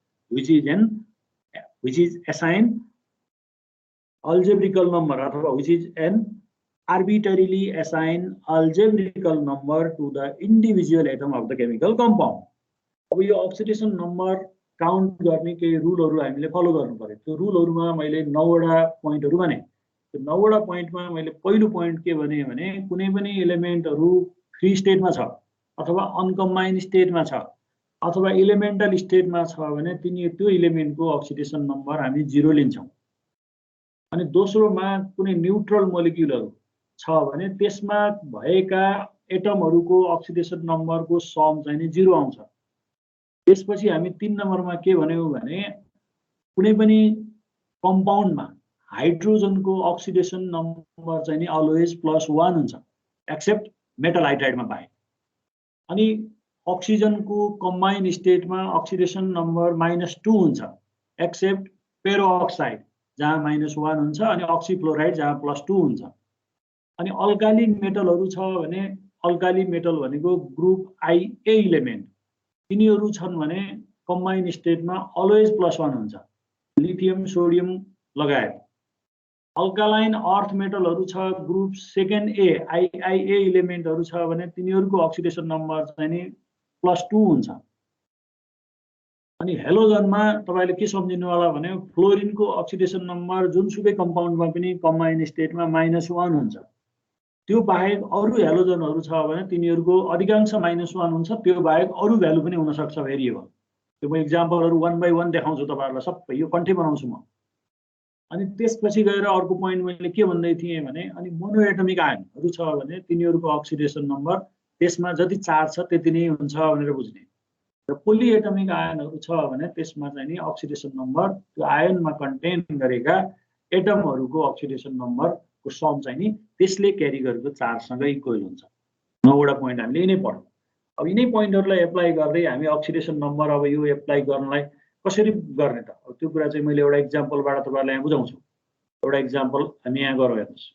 which is assigned algebraical number अथवा which is an arbitrarily assigned algebraical number to the individual atom of the chemical compound। अब यो अक्सिडेसन नम्बर काउन्ट गर्ने केही रुलहरू हामीले फलो गर्नु पर्यो। त्यो रुलहरूमा मैले 9 वटा पोइन्टहरू भने, त्यो 9 वटा पोइन्टमा मैले पहिलो पोइन्ट के भने कुनै पनि एलिमेन्टहरू फ्री स्टेटमा छ अथवा अनकम्बाइन्ड स्टेटमा छ अथवा एलिमेन्टल स्टेटमा छ भने त्यो एलिमेन्टको अक्सिडेसन नम्बर हामी 0 लिन्छौँ। अनि दोस्रोमा कुनै न्यूट्रल मोलिक्युलहरू छ भने त्यसमा भएका एटमहरुको अक्सिडेसन नम्बरको सम चाहिँ नि 0 आउँछ। त्यसपछि हामी 3 नम्बरमा के भन्यौ भने कुनै पनि कम्पाउन्डमा हाइड्रोजनको अक्सिडेसन नम्बर चाहिँ नि अलवेज +1 हुन्छ एक्सेप्ट मेटल हाइड्राइडमा बाहेक। अनि अक्सिजनको कम्बाइन स्टेटमा अक्सिडेसन नम्बर -2 हुन्छ एक्सेप्ट पेरोक्साइड जहाँ -1 हुन्छ अनि अक्सिफ्लोराइड जहाँ +2 हुन्छ। अनि अल्काली मेटलहरु छ भने अल्काली मेटल भनेको ग्रुप IA इलिमेन्ट तिनीहरु छन् भने कम्बाइन स्टेटमा अलवेज +1 हुन्छ लिथियम सोडियम लगायत। अल्कालाइन अर्थ मेटलहरु छ ग्रुप सेकेन्ड A IA इलिमेन्टहरु छ भने तिनीहरुको अक्सिडेसन नम्बर चाहिँ नि +2 हुन्छ। अनि हेलोजनमा तपाईले के सम्झिनु होला भने फ्लोरिनको अक्सिडेसन नम्बर जुनसुकै कम्पाउन्डमा पनि कम्बाइन स्टेटमा -1 हुन्छ। त्यो बाहेक अरु हेलोजनहरु छ भने तिनीहरुको अधिकांश -1 हुन्छ। त्यो बाहेक अरु भ्यालु पनि हुन सक्छ भेरिएबल। त्यो म एक्जाम्पलहरु 1 बाइ 1 देखाउँछु तपाईहरुलाई सबै यो कन्ठे बनाउँछु म। अनि त्यसपछि गएर अर्को पोइन्ट मैले के भन्दै थिए भने अनि मोनोएटमिक आयनहरु छ भने तिनीहरुको अक्सिडेसन नम्बर त्यसमा जति चार्ज छ त्यति नै हुन्छ भनेर बुझ्ने। र पोलिएटमिक आयनहरु छ भने त्यसमा चाहिँ नि अक्सिडेसन नम्बर त्यो आयनमा कन्टेन गरेका एटमहरुको अक्सिडेसन नम्बरको सम चाहिँ नि त्यसले क्यारी गरेको चार्जसँग इक्वल हुन्छ। 9 वटा पोइन्ट हामीले यिनै पढ्यौं। अब यिनै पोइन्टहरुलाई एप्लाई गर्दै हामी अक्सिडेसन नम्बर अब यो एप्लाई गर्नलाई कसरी गर्ने त? अब त्यो कुरा चाहिँ मैले एउटा एक्जाम्पलबाट तपाईहरुलाई यहाँ बुझाउँछु। एउटा एक्जाम्पल हामी यहाँ गरौँ हेर्नुस्।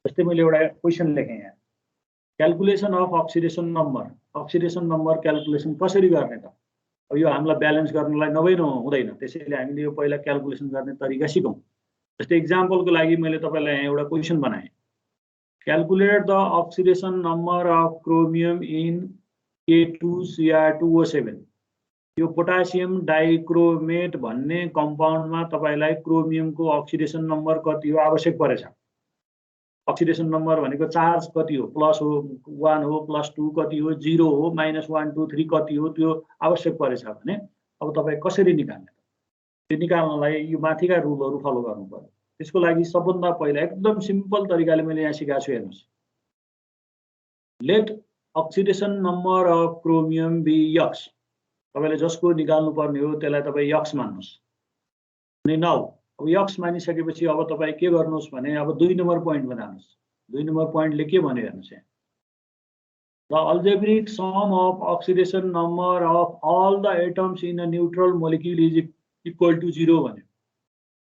जस्तै मैले एउटा क्वेशन लेखे यहाँ calculation of oxidation number calculation कसरी गर्ने त? अब यो हामीलाई ब्यालेन्स गर्नलाई नभई हुँदैन। त्यसैले हामीले यो पहिला क्याल्कुलेसन गर्ने तरिका सिकौं। जस्तै एक्जाम्पलको लागि मैले तपाईलाई यहाँ एउटा क्वेशन बनाए calculate the oxidation number of chromium in K2Cr2O7। यो पोटासियम डाइक्रोमेट भन्ने कम्पाउन्डमा तपाईलाई क्रोमियमको अक्सिडेसन नम्बर कति हो आवश्यक परेछ। अक्सिडेसन नम्बर भनेको चार्ज कति हो प्लस हो 1 हो +2 कति हो 0 हो -1 2 3 कति हो त्यो आवश्यक परेछ भने अब तपाई कसरी निकाल्ने? त्यो निकाल्नलाई यो माथिका रुलहरु फलो गर्नु पर्यो। त्यसको लागि सबभन्दा पहिला एकदम सिम्पल तरिकाले मैले यहाँ सिकाएको छु हेर्नुस्। Let oxidation number of chromium be x। तपाईले जसको निकाल्नु पर्ने हो त्यसलाई तपाई x मान्नुस्। अनि नाउ अब x मानिसकेपछि अब तपाई के गर्नुस् भने अब 2 नम्बर पोइन्टमा जानुस्। 2 नम्बर पोइन्टले के भन्यो हेर्नुस् यहाँ। The algebraic sum of oxidation number of all the atoms in a neutral molecule is equal to 0 भन्यो।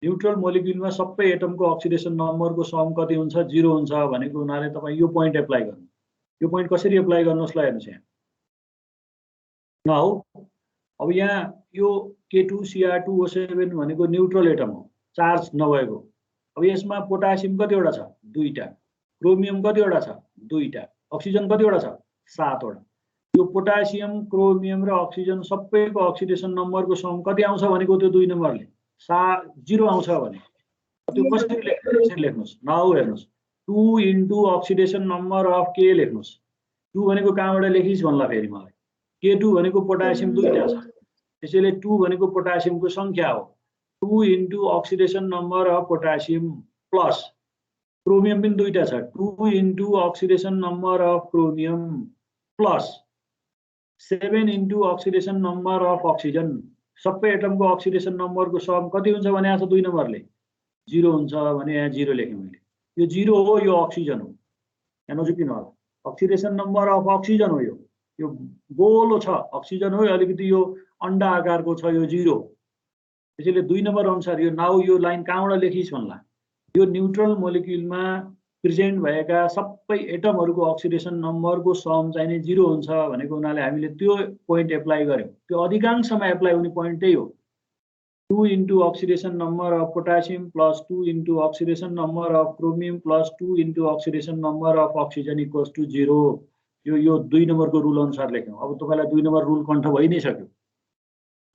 न्यूट्रल मोलिक्युलमा सबै एटमको अक्सिडेसन नम्बरको सम कति हुन्छ 0 हुन्छ भनेको हुनाले तपाई यो पोइन्ट एप्लाई गर्नु। यो पोइन्ट कसरी एप्लाई गर्नुस् ल हेर्नुस् यहाँ। नाउ अब यहाँ यो K2Cr2O7 भनेको न्यूट्रल एटम हो चार्ज नभएको। अब यसमा पोटासियम कतिवटा छ 2टा, क्रोमियम कतिवटा छ 2टा, अक्सिजन कतिवटा छ 7 वटा। यो पोटासियम क्रोमियम र अक्सिजन सबैको अक्सिडेसन नम्बरको सम कति आउँछ भनेको त्यो 2 नम्बरले 0 आउँछ भने त्यो कसरी लेख्नुस्? नाउ हेर्नुस् 2 into oxidation number of K लेख्नुस्। 2 भनेको कहाँबाट लेखिस् भन्ला फेरि मलाई। K2 भनेको पोटासियम 2टा छ त्यसैले 2 भनेको पोटासियमको संख्या हो। 2 into oxidation number of potassium plus chromium पनि 2टा छ 2 into oxidation number of chromium plus 7 into oxidation number of oxygen. सबै एटमको अक्सिडेसन नम्बरको सम कति हुन्छ भने यहाँ 2 नम्बरले 0 हुन्छ भने यहाँ 0 लेखेँ मैले। यो 0 हो यो अक्सिजन हो। यहाँ नजुकिनु होला। अक्सिडेसन नम्बर अफ अक्सिजन हो यो गोलो छ अक्सिजन हो अलिकति यो अंडा आकारको छ यो 0। त्यसैले 2 नम्बर अनुसार यो नाउ यो लाइन कहाँबाट लेखिस् भन्ला यो न्यूट्रल मोलिक्युलमा प्रेजेन्ट भएका सबै एटमहरुको अक्सिडेसन नम्बरको सम चाहिँ नि 0 हुन्छ भनेको हुनाले हामीले त्यो पोइन्ट एप्लाई गर्यौं। त्यो अधिकांशमा एप्लाई हुने पोइन्ट त्यही हो। 2 into oxidation number of potassium plus 2 into oxidation number of chromium plus 2 into oxidation number of oxygen equals to 0। यो 2 नम्बरको रुल अनुसार लेख्यौं। अब तपाईलाई 2 नम्बर रुल कन्ठ भइ नै सक्यो।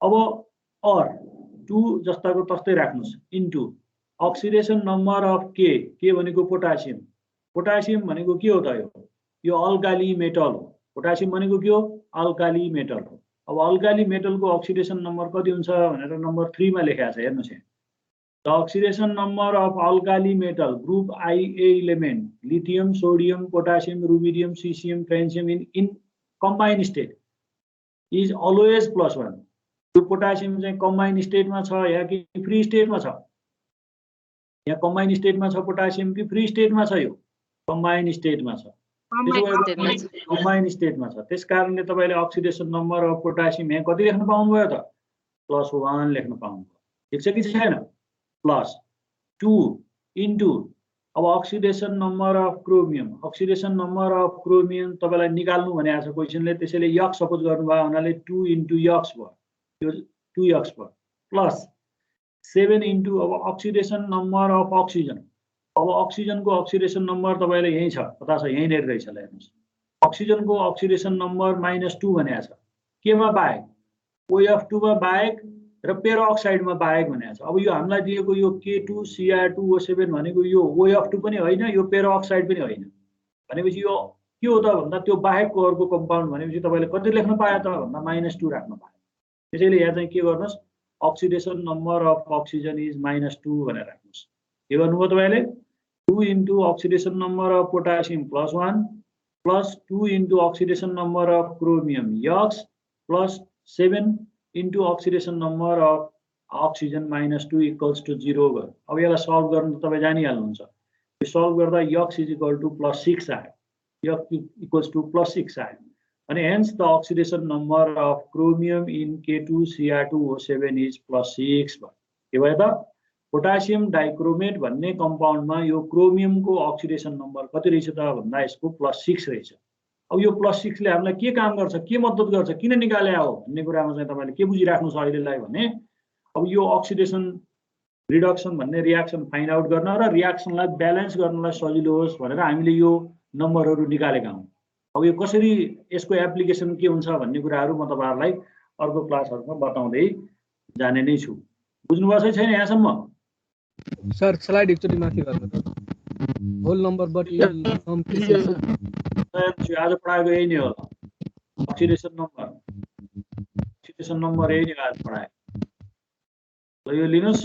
अब और 2 जस्ताको तस्तै राख्नुस् इन्टु अक्सिडेसन नम्बर अफ के भनेको पोटासियम। पोटासियम भनेको के हो त यो अल्काली मेटल हो। पोटासियम भनेको के हो अल्काली मेटल हो। अब अल्काली मेटलको अक्सिडेसन नम्बर कति हुन्छ भनेर नम्बर 3 मा लेखेको छ हेर्नुस् यहाँ। The The oxidation number of alkali metal group Ia element, lithium, sodium, potassium, rubidium, cesium, francium in combined state is always +1. यो पोटासियम चाहिँ कम्बाइन स्टेटमा छ या कि फ्री स्टेटमा छ? यहाँ कम्बाइन स्टेटमा छ पोटासियम कि फ्री स्टेटमा छ? यो कम्बाइन स्टेटमा छ। कम्बाइन स्टेटमा छ। त्यसकारणले तपाईले अक्सिडेसन नम्बर अफ पोटासियम यहाँ कति लेख्न पाउनुभयो त? +1 लेख्न पाउनुभयो। ठीक छ कि छैन? +2 इन्टु अब oxidation number of chromium. Oxidation number of chromium तपाईलाई निकाल्नु भनेको छ क्वेशनले, त्यसैले यक्स सपोज गर्नुभयो हुनाले 2 इन्टु यक्स भयो, यो 2x भयो, प्लस 7 इन्टु अब अक्सिडेसन नम्बर अफ अक्सिजन। अब अक्सिजनको अक्सिडेसन नम्बर तपाईले यही छ, कता छ? यही नै रहेछ। ल हेर्नुस्, अक्सिजनको अक्सिडेसन नम्बर -2 भनेको छ। केमा बाहेक? OF2 मा बाहेक र पेरोक्साइडमा बाहेक भनेको छ। अब यो हामीलाई दिएको यो K2Cr2O7 भनेको यो OF2 पनि होइन, यो पेरोक्साइड पनि होइन। भनेपछि यो के हो त भन्दा त्यो बाहेकको अर्को कम्पाउन्ड भनेपछि तपाईले कति लेख्न पाए त भन्दा -2 राख्न पाए। त्यसैले यहाँ चाहिँ के गर्नुस्? Oxidation number of oxygen is -2 भनेर राख्नुस्। के गर्नुभयो तपाईले? 2 into oxidation number of potassium +1 plus 2 into oxidation number of chromium x plus 7 into oxidation number of oxygen -2 equals to 0 गर्नु। अब यसलाई सल्भ गर्नु त तपाईँ जानिहाल्नुहुन्छ। यो सल्भ गर्दा यक्स इज इक्वल टु +6 आयो, यक्स इक्वल्स टु +6 आयो। अनि hence the oxidation number of chromium in K2Cr2O7 is +6 भयो। के भयो त? पोटासियम डाइक्रोमेट भन्ने कम्पाउन्डमा यो क्रोमियमको अक्सिडेसन नम्बर कति रहेछ त भन्दा यसको +6 रहेछ। अब यो +6 ले हामीलाई के काम गर्छ, के मद्दत गर्छ, किन निकाले हो भन्ने कुरामा चाहिँ तपाईले के बुझिराख्नुस् अहिलेलाई भने अब यो अक्सिडेसन रिडक्सन भन्ने रियाक्सन फाइन्ड आउट गर्न र रियाक्सनलाई ब्यालेन्स गर्नलाई सजिलो होस् भनेर हामीले यो नम्बरहरू निकालेका हौं। अब यो कसरी यसको एप्लिकेसन के हुन्छ भन्ने कुराहरू म तपाईहरुलाई अर्को क्लासहरुमा बताउँदै जाने नै छु। बुझ्नुभएको छैन यहाँसम्म? सर स्लाइड एकचोटी माथि गर्नु त। होल नम्बर बट सम आज पढाएको यही नै हो। अक्सिडेसन नम्बर यही नै आज पढाएको। ल यो लिनुस्।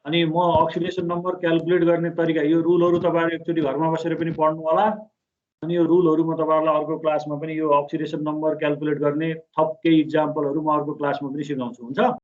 अनि म अक्सिडेसन नम्बर क्याल्कुलेट गर्ने तरिका यो रुलहरु तपाईहरु एकचोटी घरमा बसेर पनि पढ्नु होला। अनि यो रुलहरु म तपाईहरुलाई अर्को क्लासमा पनि यो अक्सिडेसन नम्बर क्याल्कुलेट गर्ने थप केही एक्जाम्पलहरु म अर्को क्लासमा पनि सिकाउँछु। हुन्छ?